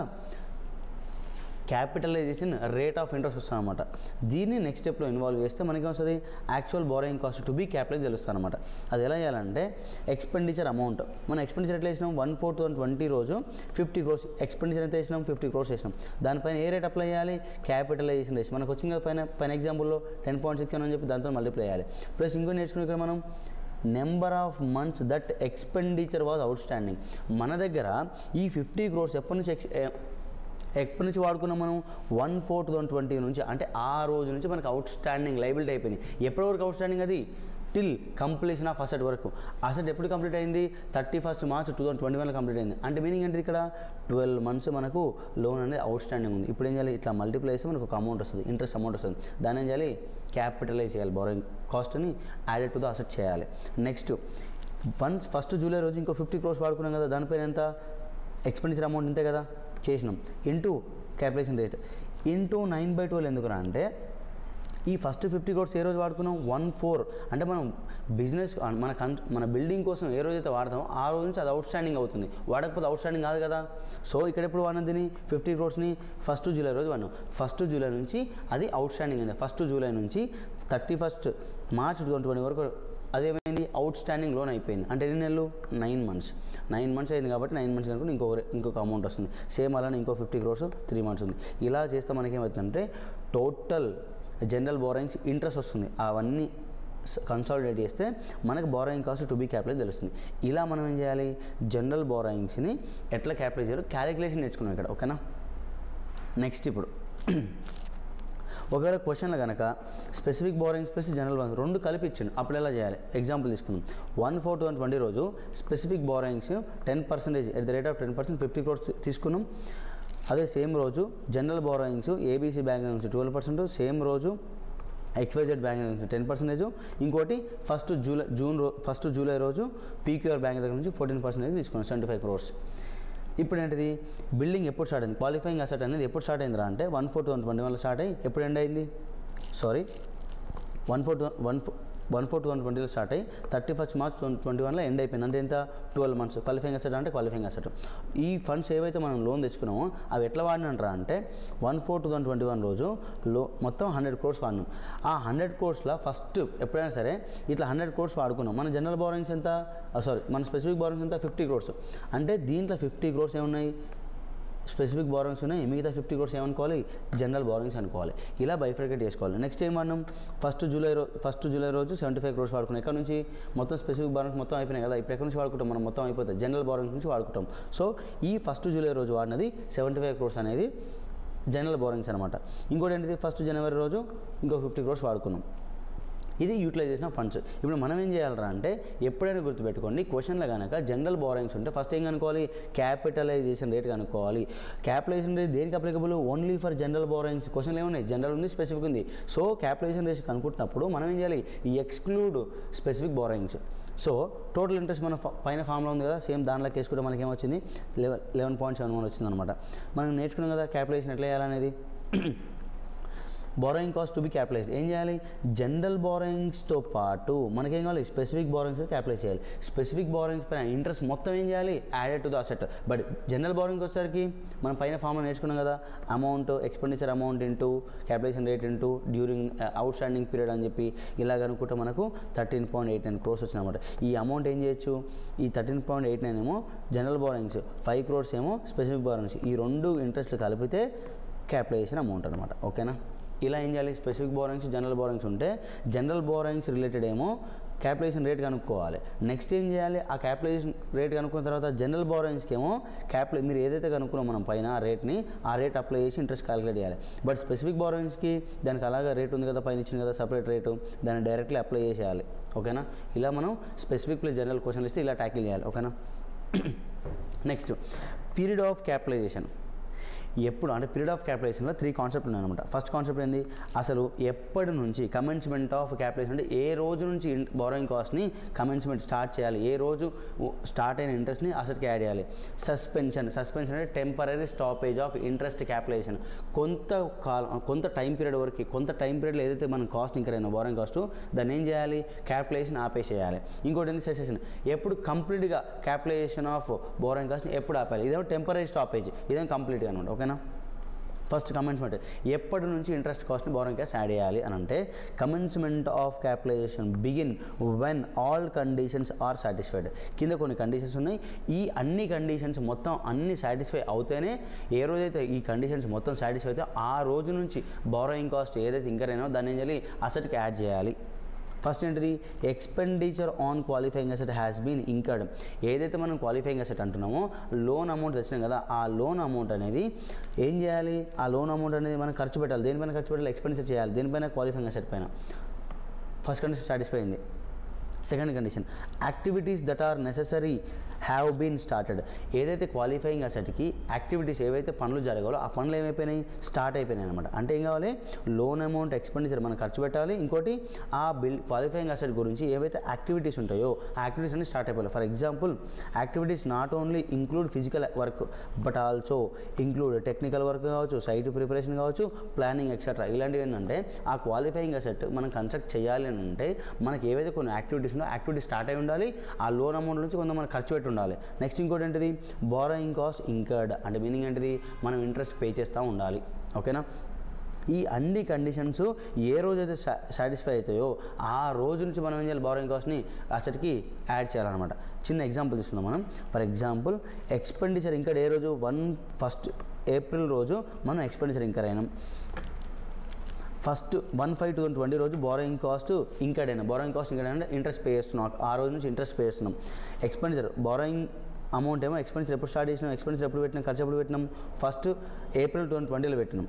క్యాపిటలైజేషన్ రేట్ ఆఫ్ ఇంట్రెస్ట్ వస్తుంది అనమాట. దీన్ని నెక్స్ట్ స్టెప్లో ఇన్వాల్వ్ చేస్తే మనకి వస్తుంది actual borrowing cost to be capitalize తెలుస్తుంది అనమాట. అది ఎలా చేయాలంటే ఎక్స్పెండిచర్ అమౌంట్, మనం ఎక్స్పెండిచర్ ఎట్లా వేసినాం, 1/4/20 రోజు 50 crores ఎక్స్పెండిచర్ ఎంత వేసినాం, 50 crores వేసినాం. దానిపైన ఏ రేట్ అప్లై చేయాలి, క్యాపిటలైజేషన్ రేట్. మనకు వచ్చింది పైన ఎగ్జాంపుల్లో 10.6 అని చెప్పి దాంతో మల్టిప్లై చేయాలి. ప్లస్ ఇంకో నేర్చుకుని ఇక్కడ మనం number of months that expenditure was out standing. మన దగ్గర ఈ 50 crores ఎప్పటి నుంచి వాడుకున్నాం మనం, 1/4/20 నుంచి, అంటే ఆ రోజు నుంచి మనకు అవుట్ స్టాండింగ్ లైబిలిటీ అయిపోయింది. ఎప్పటి వరకు అవుట్ స్టాండింగ్ అది, టిల్ కంప్లీషన్ ఆఫ్ అసెట్ వరకు. అసెట్ ఎప్పుడు కంప్లీట్ అయింది, 31st March 2021 కంప్లీట్ అయింది. అంటే మీనింగ్ ఏంటిది, ఇక్కడ 12 months మనకు లోన్ అనేది అవుట్ స్టాండింగ్ ఉంది. ఇప్పుడు ఏం చేయాలి, ఇట్లా మల్టిప్లై చేస్తే మనకు ఒక అమౌంట్ వస్తుంది, ఇంట్రెస్ట్ అమౌంట్ వస్తుంది. దాన్ని ఏం చేయాలి, క్యాపిటలైజ్ చేయాలి, బారోయింగ్ కాస్ట్ని యాడెడ్ టు ద అసెట్ చేయాలి. నెక్స్ట్ 1st July రోజు ఇంకో 50 crores వాడుకున్నాం కదా, దానిపైన ఎంత ఎక్స్పెండిచర్ అమౌంట్ ఇంతే కదా చేసినాం, ఇంటూ క్యాపిటలైజేషన్ రేట్ ఇంటూ 9/12 ఎందుకురా అంటే ఈ ఫస్ట్ 50 crores ఏ రోజు వాడుకున్నాం, 1/4. అంటే మనం బిజినెస్ మన బిల్డింగ్ కోసం ఏ రోజైతే వాడతామో ఆ రోజు నుంచి అది అవుట్ స్టాండింగ్ అవుతుంది, వాడకపోతే అవుట్ స్టాండింగ్ కాదు కదా. సో ఇక్కడ ఎప్పుడు వాడినది 50 crores-ని 1st July రోజు వాడినాం. 1st July నుంచి అది అవుట్ స్టాండింగ్ అయింది. 1st July నుంచి 31st March 2020 వరకు అదేమైంది, అవుట్ స్టాండింగ్ లోన్ అయిపోయింది. అంటే ఎన్ని నెలలు, 9 months. 9 months అయింది కాబట్టి 9 months కనుక ఇంకొక అమౌంట్ వస్తుంది. సేమ్ అలానే ఇంకో 50 crores 3 months ఉంది. ఇలా చేస్తే మనకి ఏమవుతుందంటే టోటల్ జనరల్ బారోయింగ్స్ ఇంట్రెస్ట్ వస్తుంది. అవన్నీ కన్సాలిడేట్ చేస్తే మనకు borrowing cost to be capitalize తెలుస్తుంది. ఇలా మనం ఏం చేయాలి, జనరల్ బారోయింగ్స్ని ఎట్లా క్యాపిటలైజ్ చేయాలో క్యాలిక్యులేషన్ నేర్చుకున్నాం ఇక్కడ, ఓకేనా. నెక్స్ట్ ఇప్పుడు ఒకవేళ క్వశ్చన్లో కనుక specific borrowings plus general borrowings రెండు కలిపి ఇచ్చిండు, అప్పుడు ఎలా చేయాలి, ఎగ్జాంపుల్ తీసుకుందాం. 1/4/20 రోజు specific borrowings 10% at the rate of 10% 50 crores తీసుకున్నాం. అదే సేమ్ రోజు జనరల్ బారోయింగ్స్ ఏబీసీ బ్యాంక్ నుంచి 12%, సేమ్ రోజు XYZ బ్యాంక్ దగ్గర నుంచి 10%, ఇంకోటి 1st July రోజు PQR బ్యాంక్ దగ్గర నుంచి 14% తీసుకున్నాం, 75 crores. ఇప్పుడు ఏంటిది, బిల్డింగ్ ఎప్పుడు స్టార్ట్ అయింది, క్వాలిఫైయింగ్ అసెట్ అనేది ఎప్పుడు స్టార్ట్ అయిందిరా అంటే 1/4/2021 స్టార్ట్ అయ్యి ఎప్పుడు ఎండ్ అయింది, 1/4/2020 స్టార్ట్ అయ్యి 31st March 2021 ఎండ్ అయిపోయింది. అంటే ఎంత, 12 months. క్వాలిఫైయింగ్ అసెట్ అంటే క్వాలిఫైయింగ్ అసెట్. ఈ ఫండ్స్ ఏవైతే మనం లోన్ తెచ్చుకున్నామో అవి ఎట్లా వాడినంటారా అంటే 1/4/2021 రోజు మొత్తం 100 crores వాడినాం. ఆ 100 crores-లా ఫస్ట్ ఎప్పుడైనా సరే ఇట్లా 100 crores వాడుకున్నాం. మన జనరల్ బారోయింగ్స్ ఎంత, మన స్పెసిఫిక్ బారోయింగ్స్ ఎంత, 50 crores. అంటే దీంట్లో 50 crores ఏమున్నాయి, స్పెసిఫిక్ బారోయింగ్స్ ఉన్నాయి, మిగతా 50 crores ఏమనుకోవాలి, జనరల్ బారోయింగ్స్ అనుకోవాలి. ఇలా బైఫర్కేట్ చేసుకోవాలి. నెక్స్ట్ ఏం వాడినాం, 1st July రోజు 75 crores వాడుకున్నాం. ఎక్కడ నుంచి, మొత్తం స్పెసిఫిక్ బారోయింగ్స్ మొత్తం అయిపోయినాయి కదా, ఇప్పుడు ఎక్కడ నుంచి వాడుకుంటాం మనం, మొత్తం అయిపోతుంది, జనరల్ బారోయింగ్స్ నుంచి వాడుకుంటాం. సో ఈ 1st July రోజు వాడినది 75 crores అనేది జనరల్ బారోయింగ్స్ అనమాట. ఇంకోటి ఏంటిది, 1st January రోజు ఇంకో 50 crores వాడుకున్నాం. ఇది యూటిలైజేషన్ ఆఫ్ ఫండ్స్. ఇప్పుడు మనం ఏం చేయాలరా అంటే ఎప్పుడైనా గుర్తుపెట్టుకోండి, క్వశ్చన్లో కనుక జనరల్ బారోయింగ్స్ ఉంటే ఫస్ట్ ఏం కనుక్కోవాలి, క్యాపిటలైజేషన్ రేట్ కనుక్కోవాలి. క్యాపిటలైజేషన్ రేట్ దేనికి applicable, only for general borrowings. క్వశ్చన్లు ఏమున్నాయి, జనరల్ ఉంది, స్పెసిఫిక్ ఉంది. సో క్యాపిటలైజేషన్ రేట్ కనుక్కుంటున్నప్పుడు మనం ఏం చేయాలి, exclude specific borrowings. So total interest మన పైన ఫామ్లో ఉంది కదా, సేమ్ దానిలోకి వేసుకుంటే మనకి ఏమొచ్చింది, 11.71 వచ్చింది అనమాట. మనం నేర్చుకున్నాం కదా క్యాపిటలైజేషన్ ఎట్లా చేయాలనేది. Borrowing cost to be capitalized ఏం చేయాలి, జనరల్ బారోయింగ్స్తో పాటు మనకేం కావాలి, స్పెసిఫిక్ బారోయింగ్స్ క్యాపిటలైజ్ చేయాలి. స్పెసిఫిక్ బారోయింగ్స్ పైన ఇంట్రెస్ట్ మొత్తం ఏం చేయాలి, added to the asset. But general borrowing వచ్చేసరికి మనం పైన ఫామ్లో నేర్చుకున్నాం కదా, amount expenditure amount into capitalization rate into during outstanding period అని చెప్పి ఇలా కనుక్కుంటే మనకు 13.89 crores వచ్చిందన్నమాట. ఈ అమౌంట్ ఏం చేయొచ్చు, ఈ 13.89 ఏమో జనరల్ బారోయింగ్స్, 5 crores ఏమో స్పెసిఫిక్ బారోయింగ్స్, ఈ రెండు ఇంట్రెస్ట్లు కలిపితే క్యాపిటలైజేషన్ అమౌంట్ అనమాట, ఓకేనా. ఇలా ఏం చేయాలి, స్పెసిఫిక్ బారోయింగ్స్ జనరల్ బారోయింగ్స్ ఉంటే జనరల్ బారోయింగ్స్ రిలేటెడ్ ఏమో క్యాపిటలైజేషన్ రేట్ కనుక్కోవాలి. నెక్స్ట్ ఏం చేయాలి, ఆ క్యాపిటలైజేషన్ రేట్ కనుక్కున్న తర్వాత జనరల్ బారోయింగ్స్కి ఏమో మీరు ఏదైతే కనుక్కున్నాం మనం పైన ఆ రేట్ అప్లై చేసి ఇంట్రెస్ట్ క్యాలిక్యులేట్ చేయాలి. బట్ స్పెసిఫిక్ బారోయింగ్స్కి దానికి అలాగా రేట్ ఉంది కదా, పైన ఇచ్చింది కదా సపరేట్ రేటు, దాన్ని డైరెక్ట్లీ అప్లై చేసేయాలి, ఓకేనా. ఇలా మనం స్పెసిఫిక్ ప్లస్ జనరల్ క్వశ్చన్లు ఇస్తే ఇలా ట్యాకిల్ చేయాలి, ఓకేనా. Next period of capitalization. ఎప్పుడు అంటే పీరియడ్ ఆఫ్ క్యాపిటలైజేషన్లో 3 కాన్సెప్ట్ ఉన్నాయన్నమాట. ఫస్ట్ కాన్సెప్ట్ ఏంది, అసలు ఎప్పటి నుంచి కమెన్స్మెంట్ ఆఫ్ క్యాపిటలైజేషన్ అంటే ఏ రోజు నుంచి బారోయింగ్ కాస్ట్ని కమెన్స్మెంట్ స్టార్ట్ చేయాలి, ఏ రోజు స్టార్ట్ అయిన ఇంట్రెస్ట్ని అసెట్కి యాడ్ చేయాలి. సస్పెన్షన్ అంటే temporary stoppage of interest capitalization, కొంత టైం పీరియడ్ వరకు, కొంత టైం పీరియడ్లో ఏదైతే మనం కాస్ట్ ఇంకర్ అయినా బారోయింగ్ కాస్ట్ దాన్ని ఏం చేయాలి, క్యాపిటలైజేషన్ ఆపేసేయాలి. ఇంకోటి ఏంటి, సెసెషన్, ఎప్పుడు కంప్లీట్గా క్యాపిటలైజేషన్ ఆఫ్ బారోయింగ్ కాస్ట్ని ఎప్పుడు ఆపాలి, ఇదేమో టెంపరరీ స్టాపేజ్, ఇదేమో కంప్లీట్గా అనమాట. ఓకేనా. ఫస్ట్ కమెన్స్మెంట్ ఎప్పటి నుంచి ఇంట్రెస్ట్ కాస్ట్ని బారోయింగ్ కాస్ట్ యాడ్ చేయాలి అని అంటే, commencement of capitalization begin when all conditions are satisfied. కింద కొన్ని కండిషన్స్ ఉన్నాయి, ఈ అన్ని కండిషన్స్ మొత్తం అన్ని సాటిస్ఫై అవుతేనే, ఏ రోజైతే ఈ కండిషన్స్ మొత్తం సాటిస్ఫై అయితే ఆ రోజు నుంచి బారోయింగ్ కాస్ట్ ఏదైతే ఇంకర్ అయినా దాన్ని ఏం చేయాలి, అసెట్కి యాడ్ చేయాలి. ఫస్ట్ ఏంటిది, expenditure on qualifying asset has been incurred. ఏదైతే మనం క్వాలిఫైయింగ్ అసెట్ అంటున్నామో లోన్ అమౌంట్ తెచ్చినాం కదా, ఆ లోన్ అమౌంట్ అనేది ఏం చేయాలి, ఆ లోన్ అమౌంట్ అనేది మనం ఖర్చు పెట్టాలి. దేనిపైన ఖర్చు పెట్టాలి, ఎక్స్పెండిచర్ చేయాలి. దేనిపైన, క్వాలిఫైయింగ్ అసెట్ పైన. ఫస్ట్ కండిషన్ సాటిస్ఫై అయింది. Second condition, activities that are necessary have been started. ఏదైతే క్వాలిఫైయింగ్ అసెట్కి యాక్టివిటీస్ ఏవైతే పనులు జరగాలో ఆ పనులు ఏమైపోయినాయి, స్టార్ట్ అయిపోయినాయి అనమాట. అంటే ఏం కావాలి, లోన్ అమౌంట్ ఎక్స్పెండిచర్ మనం ఖర్చు పెట్టాలి. ఇంకోటి ఆ క్వాలిఫైయింగ్ అసెట్ గురించి ఏవైతే యాక్టివిటీస్ ఉంటాయో ఆ యాక్టివిటీస్ అన్ని స్టార్ట్ అయిపోయాయి. For example, activities not only include physical work but also include technical work కావచ్చు, సైట్ ప్రిపరేషన్ కావచ్చు, ప్లానింగ్ ఎక్సెట్రా. ఇలాంటివి ఏంటంటే ఆ క్వాలిఫైయింగ్ అసెట్ మనం కన్స్ట్రక్ట్ చేయాలి అని అంటే మనకి ఏవైతే కొన్ని యాక్టివిటీస్ ఉందో యాక్టివిటీ స్టార్ట్ అయి ఉండాలి, ఆ లోన్ అమౌంట్ నుంచి కొంత మనం ఖర్చు పెట్టి ఉండాలి. నెక్స్ట్ ఇంకోటి ఏంటిది, బారోయింగ్ కాస్ట్ ఇంకర్డ్ అంటే మీనింగ్ ఏంటిది, మనం ఇంట్రెస్ట్ పే చేస్తూ ఉండాలి. ఓకేనా. ఈ అన్ని కండిషన్స్ ఏ రోజైతే సాటిస్ఫై అవుతాయో ఆ రోజు నుంచి మనం ఏం చేయాలి, బారోయింగ్ కాస్ట్ని అసెట్కి యాడ్ చేయాలన్నమాట. చిన్న ఎగ్జాంపుల్ తీసుకుందాం మనం. ఫర్ ఎగ్జాంపుల్, ఎక్స్పెండిచర్ ఇంకర్డ్ ఏ రోజు, 1 ఏప్రిల్ రోజు మనం ఎక్స్పెండిచర్ ఇంకర్ అయినాం. ఫస్ట్ 1/5/2020 రోజు బారోయింగ్ కాస్ట్ ఇంకర్డ్ అయినా, బారోయింగ్ కాస్ట్ ఇంకర్డ్ అయినా ఇంట్రెస్ట్ పే చేస్తున్నాం, ఆ రోజు నుంచి ఇంట్రెస్ట్ పే చేస్తున్నాం. ఎక్స్పెండిచర్ బారోయింగ్ అమౌంట్ ఏమో ఎక్స్పెండిచర్ ఎప్పుడు స్టార్ట్ చేసినాం, ఎక్స్పెండిచర్ ఎప్పుడు పెట్టినాం, ఖర్చు ఎప్పుడు పెట్టినాం, 1 ఏప్రిల్ 2020లో పెట్టినాం.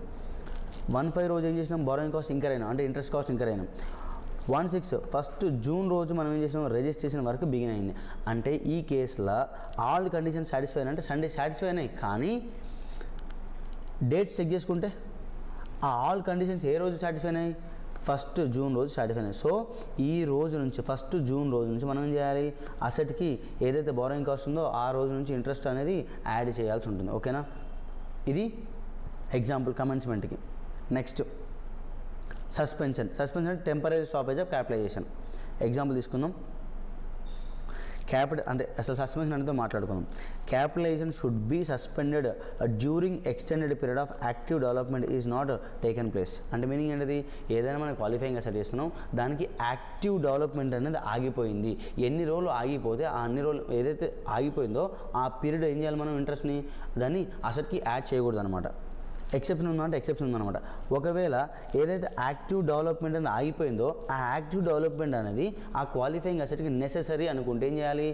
1/5 రోజు ఏం చేసినాం, బారోయింగ్ కాస్ట్ ఇంకర్ అయినా అంటే ఇంట్రెస్ట్ కాస్ట్ ఇంకర్ అయినాం. 1/6 జూన్ రోజు మనం ఏం చేసినాం, రిజిస్ట్రేషన్ వర్క్ బిగిన్ అయింది. అంటే ఈ కేసులో ఆల్ కండిషన్స్ సాటిస్ఫై అయినా అంటే సండే సాటిస్ఫై అయినాయి, కానీ డేట్స్ చెక్ చేసుకుంటే ఆ ఆల్ కండిషన్స్ ఏ రోజు సాటిస్ఫై అయినాయి, 1 జూన్ రోజు సాటిస్ఫై అయినాయి. సో ఈ రోజు నుంచి 1 జూన్ రోజు నుంచి మనం ఏం చేయాలి, అసెట్కి ఏదైతే బారోయింగ్ కాస్ట్ ఉందో ఆ రోజు నుంచి ఇంట్రెస్ట్ అనేది యాడ్ చేయాల్సి ఉంటుంది. ఓకేనా. ఇది ఎగ్జాంపుల్ కమెన్స్మెంట్కి. నెక్స్ట్ సస్పెన్షన్ అంటే temporary stoppage of capitalization. Example తీసుకుందాం. అంటే అసలు సస్పెన్షన్ అనేది మాట్లాడుకుందాం. Capitalization should be suspended during extended period of active development is not taken place. అంటే మీనింగ్ ఏంటిది, ఏదైనా మనం క్వాలిఫైయింగ్ అసెట్ చేస్తున్నాం దానికి యాక్టివ్ డెవలప్మెంట్ అనేది ఆగిపోయింది. ఎన్ని రోజులు ఆగిపోతే ఆ అన్ని రోజులు ఏదైతే ఆగిపోయిందో ఆ పీరియడ్ ఏం చేయాలి, మనం ఇంట్రెస్ట్ని దాన్ని అసెట్కి యాడ్ చేయకూడదు అనమాట. ఎక్సెప్షన్ ఉందా అంటే ఎక్సెప్షన్ ఉందన్నమాట. ఒకవేళ ఏదైతే యాక్టివ్ డెవలప్మెంట్ అనేది ఆగిపోయిందో ఆ యాక్టివ్ డెవలప్మెంట్ అనేది ఆ క్వాలిఫైయింగ్ అసెట్కి నెసెసరీ అనుకుంటే ఏం చేయాలి,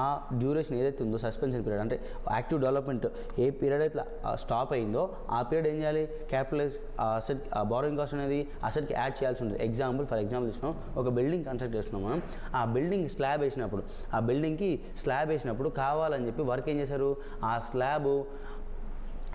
ఆ డ్యూరేషన్ ఏదైతే ఉందో సస్పెన్షన్ పీరియడ్ అంటే యాక్టివ్ డెవలప్మెంట్ ఏ పీరియడ్ అయితే స్టాప్ అయిందో ఆ పీరియడ్ ఏం చేయాలి, క్యాపిటలైజ్ అసెట్ బారోయింగ్ కాస్ట్ అనేది అసెట్కి యాడ్ చేయాల్సి ఉంటుంది. ఫర్ ఎగ్జాంపుల్ తీసుకున్నాం, ఒక బిల్డింగ్ కన్స్ట్రక్ట్ చేస్తున్నాం మనం. ఆ బిల్డింగ్ స్లాబ్ వేసినప్పుడు ఆ బిల్డింగ్కి స్లాబ్ వేసినప్పుడు కావాలని చెప్పి వర్క్ ఏం చేశారు, ఆ స్లాబ్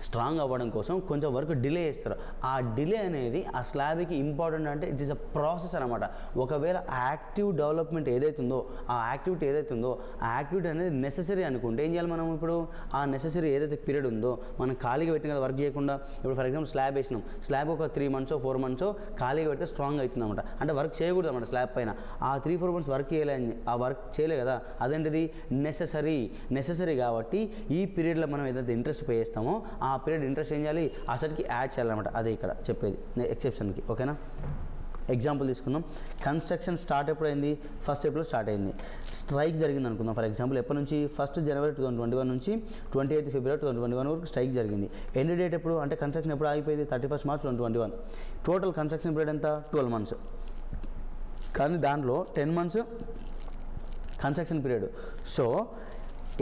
స్ట్రాంగ్ అవ్వడం కోసం కొంచెం వర్క్ డిలే చేస్తారు. ఆ డిలే అనేది ఆ స్లాబ్కి ఇంపార్టెంట్ అంటే ఇట్ ఈస్ అ ప్రాసెస్ అనమాట. ఒకవేళ యాక్టివ్ డెవలప్మెంట్ ఏదైతే ఉందో ఆ యాక్టివిటీ ఏదైతే ఉందో ఆ యాక్టివిటీ అనేది నెససరీ అనుకుంటే ఏం చేయాలి, మనం ఇప్పుడు ఆ నెససరీ ఏదైతే పీరియడ్ ఉందో మనం ఖాళీగా పెట్టిన కదా వర్క్ చేయకుండా, ఇప్పుడు ఫర్ ఎగ్జాంపుల్ స్లాబ్ వేసినాం, స్లాబ్ ఒక 3 months 4 months ఖాళీగా పెడితే స్ట్రాంగ్ అవుతుంది అనమాట. అంటే వర్క్ చేయకూడదు అనమాట స్లాబ్ పైన. ఆ 3-4 months వర్క్ చేయలేని, ఆ వర్క్ చేయలే కదా, అదేంటిది నెససరీ కాబట్టి ఈ పీరియడ్లో మనం ఏదైతే ఇంట్రెస్ట్ పే చేస్తామో ఆ పీరియడ్ ఇంట్రెస్ట్ ఏం చేయాలి, అసెట్కి యాడ్ చేయాలన్నమాట. అదే ఇక్కడ చెప్పేది ఎక్సెప్షన్కి. ఓకేనా. ఎగ్జాంపుల్ తీసుకుందాం. కన్స్ట్రక్షన్ స్టార్ట్ ఎప్పుడైంది, 1 April స్టార్ట్ అయింది. స్ట్రైక్ జరిగింది అనుకుందాం. ఫర్ ఎగ్జాంపుల్ ఎప్పటి నుంచి, 1 January 2021 నుంచి 28 February 2021 వరకు స్ట్రైక్ జరిగింది. ఎండ్ డేట్ ఎప్పుడు అంటే కన్స్ట్రక్షన్ ఎప్పుడు ఆగిపోయింది, 31 March 2021. టోటల్ కన్స్ట్రక్షన్ పీరియడ్ ఎంత, 12 months. కానీ దాంట్లో 10 months కన్స్ట్రక్షన్ పీరియడ్. సో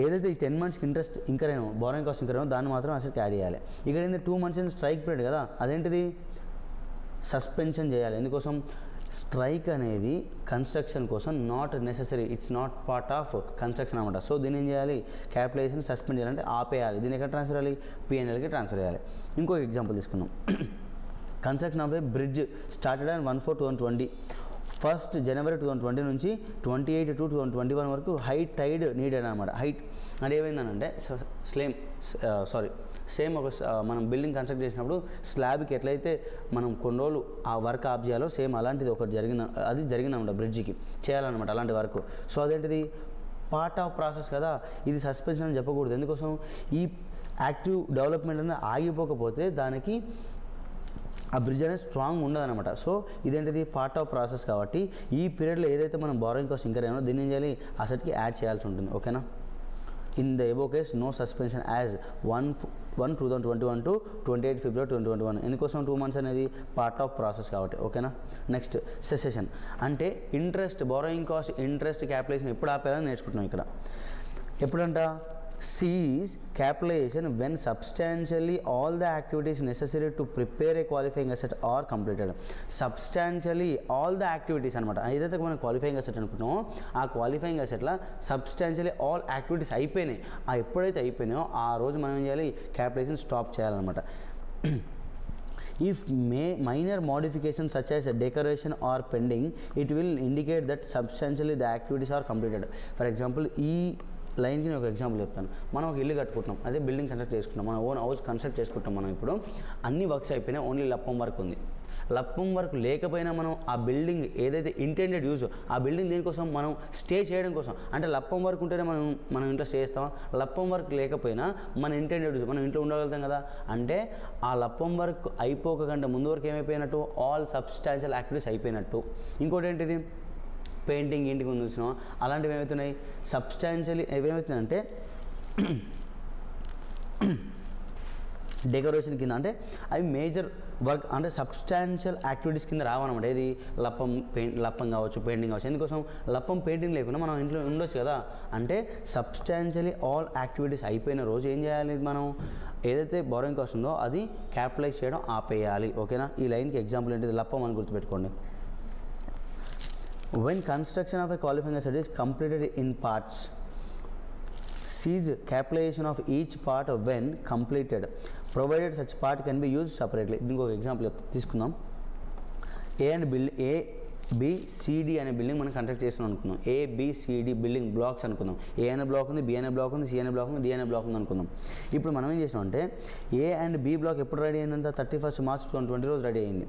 ఏదైతే ఈ 10 monthsకి ఇంట్రెస్ట్ ఇంకర్ అయినా బారోయింగ్ కాస్ట్ ఇంకర్ అయినా దాన్ని మాత్రం అసెట్కి యాడ్ చేయాలి. ఇక్కడ ఏంటి 2 months స్ట్రైక్ పీరియడ్ కదా, అదేంటిది సస్పెన్షన్ చేయాలి. ఎందుకోసం స్ట్రైక్ అనేది కన్స్ట్రక్షన్ కోసం not necessary, it's not part of construction అనమాట. సో దీన్ని ఏం చేయాలి, క్యాపిటలైజేషన్ సస్పెండ్ చేయాలంటే ఆపేయాలి. దీన్ని ఎక్కడ ట్రాన్స్ఫర్ చేయాలి, P&Lకి ట్రాన్స్ఫర్ చేయాలి. ఇంకో ఎగ్జాంపుల్ తీసుకుందాం. Construction of A bridge started on 1/4/2020. 1st January 2020 నుంచి 28/2/2021 వరకు హై టైడ్ నీడెడ్ అనమాట. హైట్ అంటే ఏమైందనంటే సేమ్ ఒక మనం బిల్డింగ్ కన్స్ట్రక్ట్ చేసినప్పుడు స్లాబ్కి ఎట్లయితే మనం కొన్ని రోజులు ఆ వర్క్ ఆఫ్ చేయాలో సేమ్ అలాంటిది ఒకటి జరిగిందనమాట. బ్రిడ్జికి చేయాలన్నమాట అలాంటి వర్క్. సో అదేంటిది పార్ట్ ఆఫ్ ప్రాసెస్ కదా, ఇది సస్పెన్షన్ అని చెప్పకూడదు. ఎందుకోసం, ఈ యాక్టివ్ డెవలప్మెంట్ అనేది ఆగిపోకపోతే దానికి ఆ బ్రిడ్జ్ అనేది స్ట్రాంగ్ ఉండదన్నమాట. సో ఇదేంటిది పార్ట్ ఆఫ్ ప్రాసెస్ కాబట్టి ఈ పీరియడ్లో ఏదైతే మనం బారోయింగ్ కాస్ట్ ఇంకర్ అయ్యామో దీన్ని ఏం చేయాలి, అసెట్కి యాడ్ చేయాల్సి ఉంటుంది. ఓకేనా. In the above case no suspension as 1/1/2021 to 28 February 2021. ఎందుకోసం 2 months అనేది పార్ట్ ఆఫ్ ప్రాసెస్ కాబట్టి. ఓకేనా. నెక్స్ట్ సెసెషన్ అంటే interest, borrowing cost interest capitalization ఎప్పుడు ఆపేయాలని నేర్చుకుంటున్నాం ఇక్కడ. ఎప్పుడంట, cease capitalization when substantially all the activities necessary to prepare a qualifying asset are completed. Substantially all the activities అనమాట. ఏదైతే మనం క్వాలిఫైయింగ్ అసెట్ అనుకుంటున్నామో ఆ క్వాలిఫైయింగ్ అసెట్లో సబ్స్టాన్షియలీ ఆల్ యాక్టివిటీస్ అయిపోయినాయి. ఆ ఎప్పుడైతే అయిపోయినాయో ఆ రోజు మనం ఏం చేయాలి, క్యాపిటలైజేషన్ స్టాప్ చేయాలన్నమాట. If minor modifications such as decoration are pending, it will indicate that substantially the activities are completed. For example, ఈ లైన్కి నేను ఒక ఎగ్జాంపుల్ చెప్తాను. మనం ఒక ఇల్లు కట్టుకుంటున్నాం, అదే బిల్డింగ్ కన్స్ట్రక్ట్ చేసుకుంటాం, మన ఓన్ హౌస్ కన్స్ట్రక్ట్ చేసుకుంటాం. మనం ఇప్పుడు అన్ని వర్క్స్ అయిపోయినాయి, ఓన్లీ లప్పం వర్క్ ఉంది. లప్పం వర్క్ లేకపోయినా మనం ఆ బిల్డింగ్ ఏదైతే ఇంటెండెడ్ యూజ్, ఆ బిల్డింగ్ దేనికోసం, మనం స్టే చేయడం కోసం. అంటే లప్పం వర్క్ ఉంటేనే మనం ఇంట్లో స్టే చేస్తాం. లప్పం వర్క్ లేకపోయినా మన ఇంటెండెడ్ యూజ్, మనం ఇంట్లో ఉండగలుగుతాం కదా. అంటే ఆ లప్పం వర్క్ అయిపోకంటే ముందు వరకు ఏమైపోయినట్టు, ఆల్ సబ్స్టాన్షియల్ యాక్టివిటీస్ అయిపోయినట్టు. ఇంకోటి ఏంటిది, పెయింటింగ్ ఇంటికి ముందు వచ్చినా అలాంటివి ఏమవుతున్నాయి, సబ్స్టాన్షియలీ ఏమవుతున్నాయంటే డెకరేషన్ కింద, అంటే అవి మేజర్ వర్క్ అంటే సబ్స్టాన్షియల్ యాక్టివిటీస్ కింద రావన్నమాట. ఏది లప్పం కావచ్చు, పెయింటింగ్ కావచ్చు. ఎందుకోసం, లప్పం పెయింటింగ్ లేకుండా మనం ఇంట్లో ఉండొచ్చు కదా. అంటే సబ్స్టాన్షియలీ ఆల్ యాక్టివిటీస్ అయిపోయిన రోజు ఏం చేయాలి, మనం ఏదైతే బారోయింగ్ కాస్ట్ ఉందో అది క్యాపిటలైజ్ చేయడం ఆపేయాలి. ఓకేనా. ఈ లైన్కి ఎగ్జాంపుల్ ఏంటిది, లప్పం అని గుర్తుపెట్టుకోండి. When construction of a qualifying asset is completed in parts, cease capitalization of each part when completed, provided such part can be used separately. ఇంకొక ఎగ్జాంపుల్ తీసుకుందాం. ABCD అనే బిల్డింగ్ మనం కన్స్ట్రక్ట్ చేస్తున్నాం అనుకుందాం. ABCD బిల్డింగ్ బ్లాక్స్ అనుకుందాం. A అనే black ఉంది, B అనే బ్లాక్ ఉంది, C అనే బ్లాక్ ఉంది, D అనే బ్లాక్ ఉంది అనుకుందాం. ఇప్పుడు మనం ఏం చేసినాం అంటే A అండ్ B బ్లాక్ ఎప్పుడు రెడీ అయిందంటే 31st March 2020 రోజు రెడీ అయింది.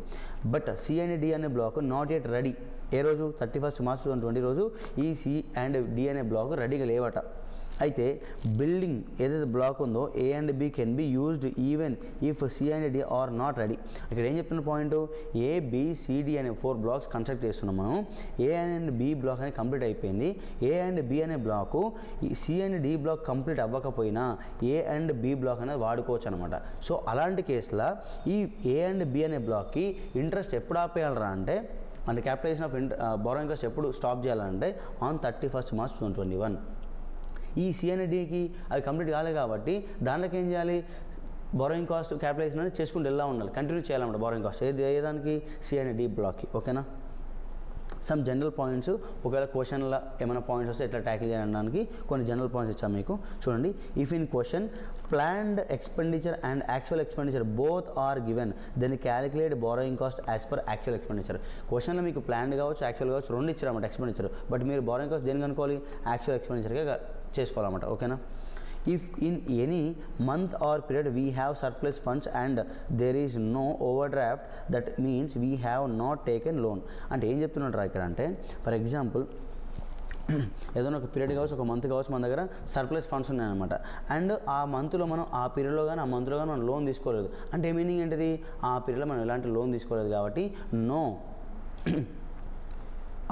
బట్ C అండ్ D అనే బ్లాక్ నాట్ యెట్ రెడీ. ఏ రోజు, 31st March 2020 రోజు ఈ C అండ్ D అనే బ్లాక్ రెడీగా లేవట. అయితే బిల్డింగ్ ఏదైతే బ్లాక్ ఉందో A and B can be used even if C and D are not ready. ఇక్కడ ఏం చెప్తున్న పాయింట్, ABCD అనే 4 బ్లాక్స్ కన్స్ట్రక్ట్ చేస్తున్నాం మనం. A అండ్ B బ్లాక్ అనేది కంప్లీట్ అయిపోయింది. A అండ్ B అనే block C and D block complete అవ్వకపోయినా A అండ్ B బ్లాక్ అనేది వాడుకోవచ్చు అనమాట. సో అలాంటి కేసులో ఈ A అండ్ B అనే బ్లాక్కి ఇంట్రెస్ట్ ఎప్పుడు ఆపేయాలరా అంటే క్యాపిటలైజేషన్ ఆఫ్ బారోయింగ్ కాస్ట్ ఎప్పుడు స్టాప్ చేయాలంటే ఆన్ 31st March 2021. ఈ C అండ్ Dకి అవి కంప్లీట్ కాలేదు కాబట్టి దాంట్లోకి ఏం చేయాలి, బారోయింగ్ కాస్ట్ క్యాపిటలైజేషన్ అనేది చేసుకుంటూ ఎలా ఉండాలి, కంటిన్యూ చేయాలన్నమాట బారోయింగ్ కాస్ట్ ఏదానికి, C అండ్ D బ్లాక్కి. ఓకేనా. సమ్ జనరల్ పాయింట్స్, ఒకవేళ క్వశ్చన్లో ఏమైనా పాయింట్స్ వస్తే ఎట్లా ట్యాకిల్ చేయడానికి కొన్ని జనరల్ పాయింట్స్ ఇచ్చాము మీకు. చూడండి, if in question planned expenditure and actual expenditure both are given then calculate borrowing cost as per actual expenditure. క్వశ్చన్లో మీకు ప్లాన్డ్ కావచ్చు, యాక్చువల్ కావచ్చు, రెండు ఇచ్చారన్నమాట ఎక్స్పెండిచర్. బట్ మీరు బారోయింగ్ కాస్ట్ దేనికి అనుకోవాలి, యాక్చువల్ ఎక్స్పెండిచర్గా చేసుకోవాలన్నమాట. ఓకేనా. If in any month or period we have surplus funds and there is no overdraft, that means we have not taken loan. అంటే ఏం చెప్తున్నారు ఇక్కడ అంటే, ఫర్ ఎగ్జాంపుల్ ఏదైనా ఒక పీరియడ్ కావచ్చు, ఒక మంత్ కావచ్చు, మన దగ్గర సర్ప్లస్ ఫండ్స్ ఉన్నాయన్నమాట. అండ్ ఆ మంత్లో మనం ఆ పీరియడ్లో కానీ ఆ మంత్లో కానీ మనం లోన్ తీసుకోలేదు. అంటే మీనింగ్ ఏంటిది, ఆ పీరియడ్లో మనం ఎలాంటి లోన్ తీసుకోలేదు కాబట్టి నో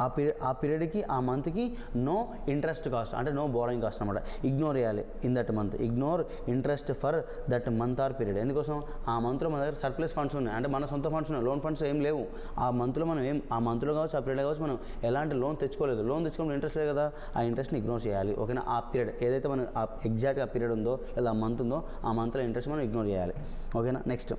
ఆ పీరియడ్కి ఆ మంత్కి నో ఇంట్రెస్ట్ కాస్ట్ అంటే నో బారోయింగ్ కాస్ట్ అనమాట. ఇగ్నోర్ చేయాలి in that month, ignore interest for that month or period. ఎందుకోసం, ఆ మంత్లో మన దగ్గర సర్ప్లస్ ఫండ్స్ ఉన్నాయి, అంటే మన సొంత ఫండ్స్ ఉన్నాయి, లోన్ ఫండ్స్ ఏం లేవు. ఆ మంత్లో మనం ఆ మంత్లో కావచ్చు, ఆ పీరియడ్ కావచ్చు, మనం ఎలాంటి లోన్ తెచ్చుకోలేదు. లోన్ తెచ్చుకోవడం ఇంట్రెస్ట్ లేదు కదా, ఆ ఇంట్రెస్ట్ని ఇగ్నోర్ చేయాలి. ఓకేనా. ఆ పీరియడ్ ఏదైతే మనం ఎగ్జాక్ట్గా ఆ పీరియడ్ ఉందో లేదా ఆ మంత్ ఉందో ఆ మంత్లో ఇంట్రెస్ట్ మనం ఇగ్నోర్ చేయాలి. ఓకేనా. Next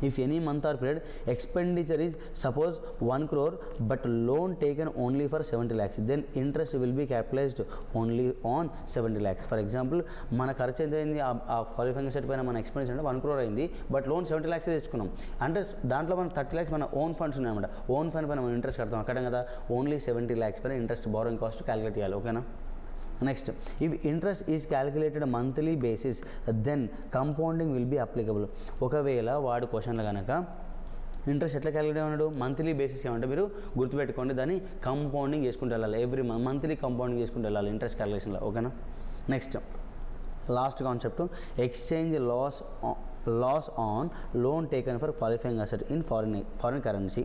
If any month or period expenditure is suppose 1 crore but loan taken only for 70 lakhs, then interest will be capitalized only on 70 lakhs. For example, మన ఖర్చు ఎంత అయింది ఆ క్వాలిఫైయింగ్ సెట్ పైన మన ఎక్స్పెన్స్ అంటే 1 crore అయింది, బట్ లోన్ 70 lakhs తెచ్చుకున్నాం అంటే దాంట్లో మనం 30 lakhs మన ఓన్ ఫండ్స్ ఉన్నాయన్నమాట. ఓన్ ఫండ్ పైన మనం ఇంట్రెస్ట్ కడతాం అక్కడ కదా, ఓన్లీ 70 lakhs పైన ఇంట్రెస్ట్ బారోయింగ్ కాస్ట్ క్యాలిక్యులేట్ చేయాలి. ఓకేనా. Next, if interest is calculated monthly basis then compounding will be applicable. ఒకవేళ వాడు క్వశ్చన్లో కనుక ఇంట్రెస్ట్ ఎట్లా క్యాలిక్యులేట్ ఏమన్నాడు, మంత్లీ బేసిస్ ఏమంటే మీరు గుర్తుపెట్టుకోండి, దాన్ని కంపౌండింగ్ చేసుకుంటూ వెళ్ళాలి. ఎవ్రీ మంత్లీ కంపౌండింగ్ చేసుకుంటూ వెళ్ళాలి ఇంట్రెస్ట్ క్యాలిక్యులేషన్లో. ఓకేనా. Next last concept, exchange loss on loan taken for qualifying asset in foreign currency.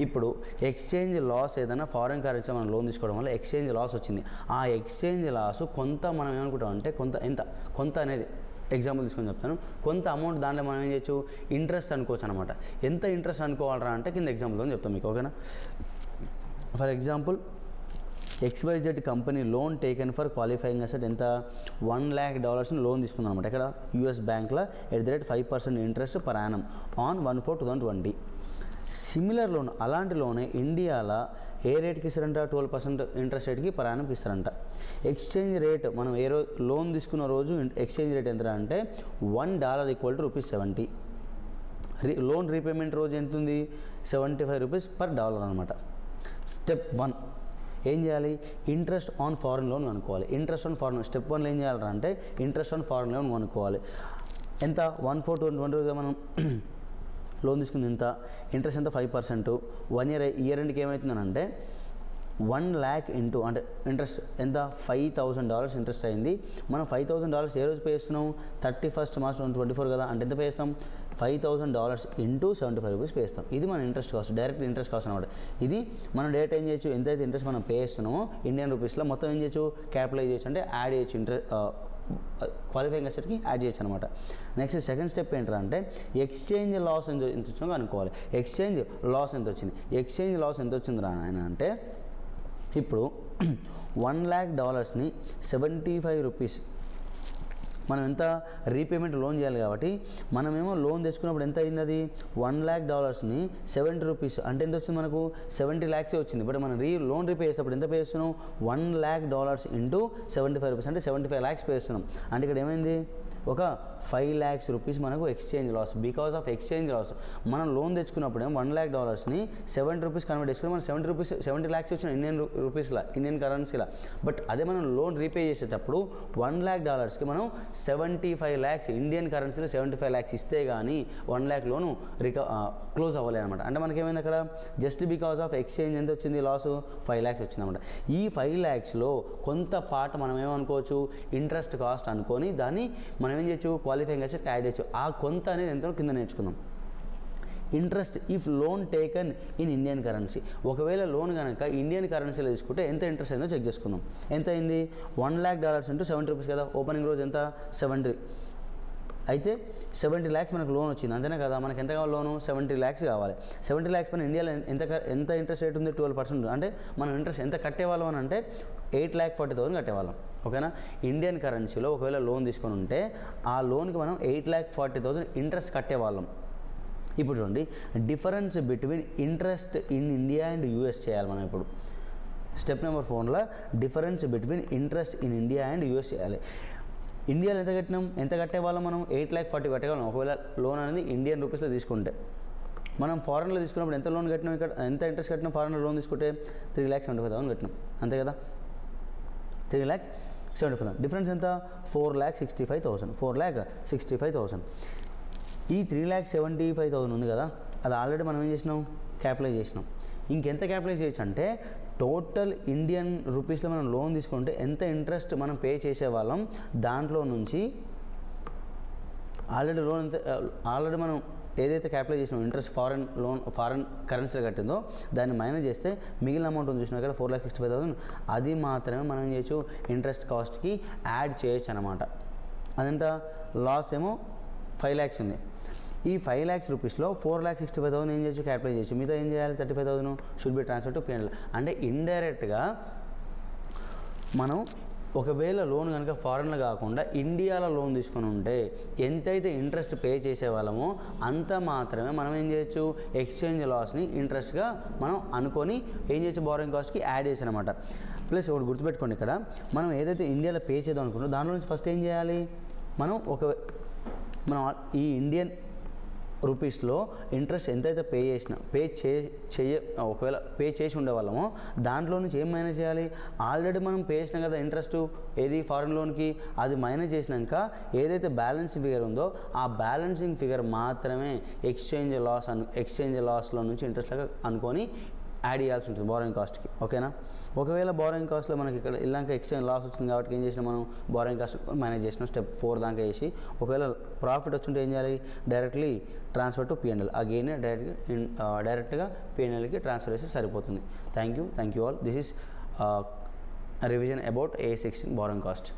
ఇప్పుడు ఎక్స్చేంజ్ లాస్ ఏదైనా ఫారిన్ కరెన్సీ మనం లోన్ తీసుకోవడం వల్ల ఎక్స్చేంజ్ లాస్ వచ్చింది. ఆ ఎక్స్చేంజ్ లాస్ కొంత మనం ఏమనుకుంటాం అంటే కొంత అనేది ఎగ్జాంపుల్ తీసుకొని చెప్తాను, కొంత అమౌంట్ దాంట్లో మనం ఏం చేయొచ్చు, ఇంట్రెస్ట్ అనుకోవచ్చు అనమాట. ఎంత ఇంట్రెస్ట్ అనుకోవాలరా అంటే కింద ఎగ్జాంపుల్తో చెప్తాం మీకు. ఓకేనా. For example, XYZ company loan taken for qualifying asset ఎంత, $1 lakh లోన్ తీసుకుందాం అనమాట. ఇక్కడ US బ్యాంక్లో @5% interest per annum on 1/4/2020. Similar loan, అలాంటి లోనే ఇండియాలో ఏ రేట్కి ఇస్తారంట, 12% ఇంట్రెస్ట్ రేట్కి పర్ యానంకి ఇస్తారంట. ఎక్స్చేంజ్ రేట్ మనం ఏ రోజు లోన్ తీసుకున్న రోజు ఎక్స్చేంజ్ రేట్ ఎంత అంటే $1 = ₹70. లోన్ రీపేమెంట్ రోజు ఎంత ఉంది, ₹75 per dollar అనమాట. స్టెప్ 1 ఏం చేయాలి, ఇంట్రెస్ట్ ఆన్ ఫారెన్ లోన్ కనుక్కోవాలి. ఇంట్రెస్ట్ ఆన్ ఫారెన్ స్టెప్ 1 ఏం చేయాలంటే అంటే ఇంట్రెస్ట్ ఆన్ ఫారెన్ లోన్ కనుక్కోవాలి. ఎంత, 1/4/2020 మనం లోన్ తీసుకుంది ఎంత, ఇంట్రెస్ట్ ఎంత 5%. 1 year ఎండ్కి ఏమవుతుందనంటే 1 lakh ఇంటూ అంటే ఇంట్రెస్ట్ ఎంత, $5,000 ఇంట్రెస్ట్ అయింది. మనం $5,000 ఏ రోజు పే చేస్తున్నాం, 31st March 2024 కదా, అంటే ఎంత పే చేస్తాం, $5,000 ఇంటూ ₹75 పే చేస్తాం. ఇది మన interest cost, direct interest cost అనమాట. ఇది మనం డైరెక్ట్ ఏం చేయొచ్చు, ఎంతైతే ఇంట్రెస్ట్ మనం పే చేస్తున్నామో ఇండియన్ రూపీస్లో మొత్తం ఏం చేయొచ్చు, క్యాపిటలైజ్ చేయొచ్చు, అంటే యాడ్ చేయొచ్చు, ఇంట్రెస్ట్ క్వాలిఫైయింగ్ అసెట్కి యాడ్ చేయొచ్చు అనమాట. నెక్స్ట్ సెకండ్ స్టెప్ ఏంటంటే ఎక్స్చేంజ్ లాస్ ఎంత వచ్చిందో అనుకోవాలి. ఎక్స్చేంజ్ లాస్ ఎంత వచ్చింది, ఎక్స్చేంజ్ లాస్ ఎంత వచ్చింది రా ఆయన అంటే, ఇప్పుడు $1 lakh $75 మనం ఎంత రీపేమెంట్ లోన్ చేయాలి కాబట్టి మనమేమో లోన్ తెచ్చుకున్నప్పుడు ఎంత అయింది, అది $1 lakh $70 అంటే ఎంత వచ్చింది మనకు, 70 lakhs వచ్చింది. బట్ మనం లోన్ రీపే చేసేటప్పుడు ఎంత పే చేస్తున్నాం, $1 lakh ఇంటూ ₹75 అంటే 75 lakhs పే చేస్తున్నాం. అంటే ఇక్కడ ఏమైంది, ఒక ₹5 lakhs మనకు exchange loss. Because of exchange loss మనం లోన్ తెచ్చుకున్నప్పుడు $1 lakh $70 కన్వర్ట్ చేసుకుని మనం 70 lakhs వచ్చిన ఇండియన్ రూపీస్లో, ఇండియన్ కరెన్సీలో. బట్ అదే మనం లోన్ రీపే చేసేటప్పుడు $1 lakh మనం 75 lakhs ఇండియన్ కరెన్సీలో 75 lakhs ఇస్తే కానీ 1 lakh లోను క్లోజ్ అవ్వలేదు అనమాట. అంటే మనకేమైంది అక్కడ, జస్ట్ బికాస్ ఆఫ్ ఎక్స్చేంజ్ ఎంత వచ్చింది, లాస్ 5 lakhs వచ్చింది అనమాట. ఈ 5 lakhsలో కొంత పార్ట్ మనం ఏమనుకోవచ్చు, ఇంట్రెస్ట్ కాస్ట్ అనుకొని దాన్ని మనం ఏం చేయొచ్చు, క్వాలిఫైయింగ్ అసెట్ యాడ్ చేయొచ్చు. ఆ కొంత అనేది ఎంతో కింద నేర్చుకుందాం. Interest if loan taken in Indian currency, ఒకవేళ లోన్ కనుక ఇండియన్ కరెన్సీలో తీసుకుంటే ఎంత ఇంట్రెస్ట్ అయిందో చెక్ చేసుకుందాం. ఎంత అయింది, $1 lakh ఇంటూ ₹70 కదా, ఓపెనింగ్ రోజు ఎంత 70, అయితే 70 lakhs మనకు లోన్ వచ్చింది అంతేనే కదా. మనకి ఎంత కావాలి, లోను 70 lakhs కావాలి. 70 lakhs పైన ఇండియాలో ఎంత ఇంట్రెస్ట్ రేట్ ఉంది, 12%. అంటే మనం ఇంట్రెస్ట్ ఎంత కట్టేవాళ్ళం అని అంటే 8,40,000 కట్టేవాళ్ళం. ఓకేనా. ఇండియన్ కరెన్సీలో ఒకవేళ లోన్ తీసుకొని ఉంటే ఆ లోన్కి మనం 8,40,000 ఇంట్రెస్ట్ కట్టేవాళ్ళం. ఇప్పుడు చూడండి, difference between interest in India and US చేయాలి మనం. ఇప్పుడు స్టెప్ నెంబర్ 4లో difference between interest in India and US చేయాలి. ఇండియాలో ఎంత కట్టినాం, ఎంత కట్టేవాళ్ళం మనం, 8,40,000 కట్టేవాళ్ళం ఒకవేళ లోన్ అనేది ఇండియన్ రూపీస్లో తీసుకుంటే. మనం ఫారెన్లో తీసుకున్నప్పుడు ఎంత లోన్ కట్టినాం, ఇక్కడ ఎంత ఇంట్రెస్ట్ కట్టినాం, ఫారెన్లో లోన్ తీసుకుంటే 3,75,000 కట్టినాం అంతే కదా, 3,75,000. డిఫరెన్స్ ఎంత, 4,65,000. ఈ 3,75,000 ఉంది కదా, అది ఆల్రెడీ మనం ఏం చేసినాం, క్యాపిటలైజ్ చేసినాం. ఇంకెంత క్యాపిటలైజ్ చేయొచ్చు అంటే టోటల్ ఇండియన్ రూపీస్లో మనం లోన్ తీసుకుంటే ఎంత ఇంట్రెస్ట్ మనం పే చేసేవాళ్ళం దాంట్లో నుంచి ఆల్రెడీ మనం ఏదైతే క్యాపిటలైజ్ చేసినాం ఇంట్రెస్ట్ ఫారెన్ కరెన్సీలో కట్టిందో దాన్ని మైనస్ చేస్తే మిగిలిన అమౌంట్ ఉంది చూసినా ఇక్కడ 4,65,000, అది మాత్రమే మనం ఏం చేయొచ్చు, ఇంట్రెస్ట్ కాస్ట్కి యాడ్ చేయొచ్చు అనమాట. అదంతా లాస్ ఏమో 5 lakhs ఉంది. ఈ 5 lakhs రూపీస్లో 4,65,000 ఏం చేయొచ్చు, క్యాపిటలైజ్ చేయొచ్చు. మిగతా ఏం చేయాలి, 35,000 should be transfer to P&L. అంటే ఇండైరెక్ట్గా మనం ఒకవేళ లోన్ కనుక ఫారెన్లో కాకుండా ఇండియాలో లోన్ తీసుకొని ఉంటే ఎంతైతే ఇంట్రెస్ట్ పే చేసే వాళ్ళమో అంత మాత్రమే మనం ఏం చేయొచ్చు, ఎక్స్చేంజ్ లాస్ని ఇంట్రెస్ట్గా మనం అనుకొని ఏం చేయొచ్చు, బారోయింగ్ కాస్ట్కి యాడ్ చేసి అనమాట. ప్లస్ ఒకటి గుర్తుపెట్టుకోండి, ఇక్కడ మనం ఏదైతే ఇండియాలో పే చేద్దాం అనుకుంటామో దాంట్లో నుంచి ఫస్ట్ ఏం చేయాలి, మనం ఈ ఇండియన్ రూపీస్లో ఇంట్రెస్ట్ ఎంతైతే ఒకవేళ పే చేసి ఉండేవాళ్ళమో దాంట్లో నుంచి ఏం మైనస్ చేయాలి, ఆల్రెడీ మనం పే చేసినాం కదా ఇంట్రెస్ట్ ఏది ఫారెన్ లోన్కి, అది మైనస్ చేసినాక ఏదైతే బ్యాలెన్సింగ్ ఫిగర్ ఉందో ఆ బ్యాలెన్సింగ్ ఫిగర్ మాత్రమే ఎక్స్చేంజ్ లాస్లో నుంచి ఇంట్రెస్ట్ అనుకొని యాడ్ చేయాల్సి ఉంటుంది బారోయింగ్ కాస్ట్కి. ఓకేనా. ఒకవేళ బారోయింగ్ కాస్ట్లో మనకి ఇక్కడ ఇలాంక ఎక్స్చేంజ్ లాస్ వచ్చింది కాబట్టి ఏం చేసినా మనం బారోయింగ్ కాస్ట్ మేనేజ్ చేసినాం స్టెప్ 4 దాకా చేసి, ఒకవేళ ప్రాఫిట్ వచ్చింటే ఏం చేయాలి, డైరెక్ట్లీ ట్రాన్స్ఫర్ టు P&L, ఆ గెయిన్ డైరెక్ట్గా P&Lకి ట్రాన్స్ఫర్ చేస్తే సరిపోతుంది. Thank you all. This is revision about AS 16 borrowing cost.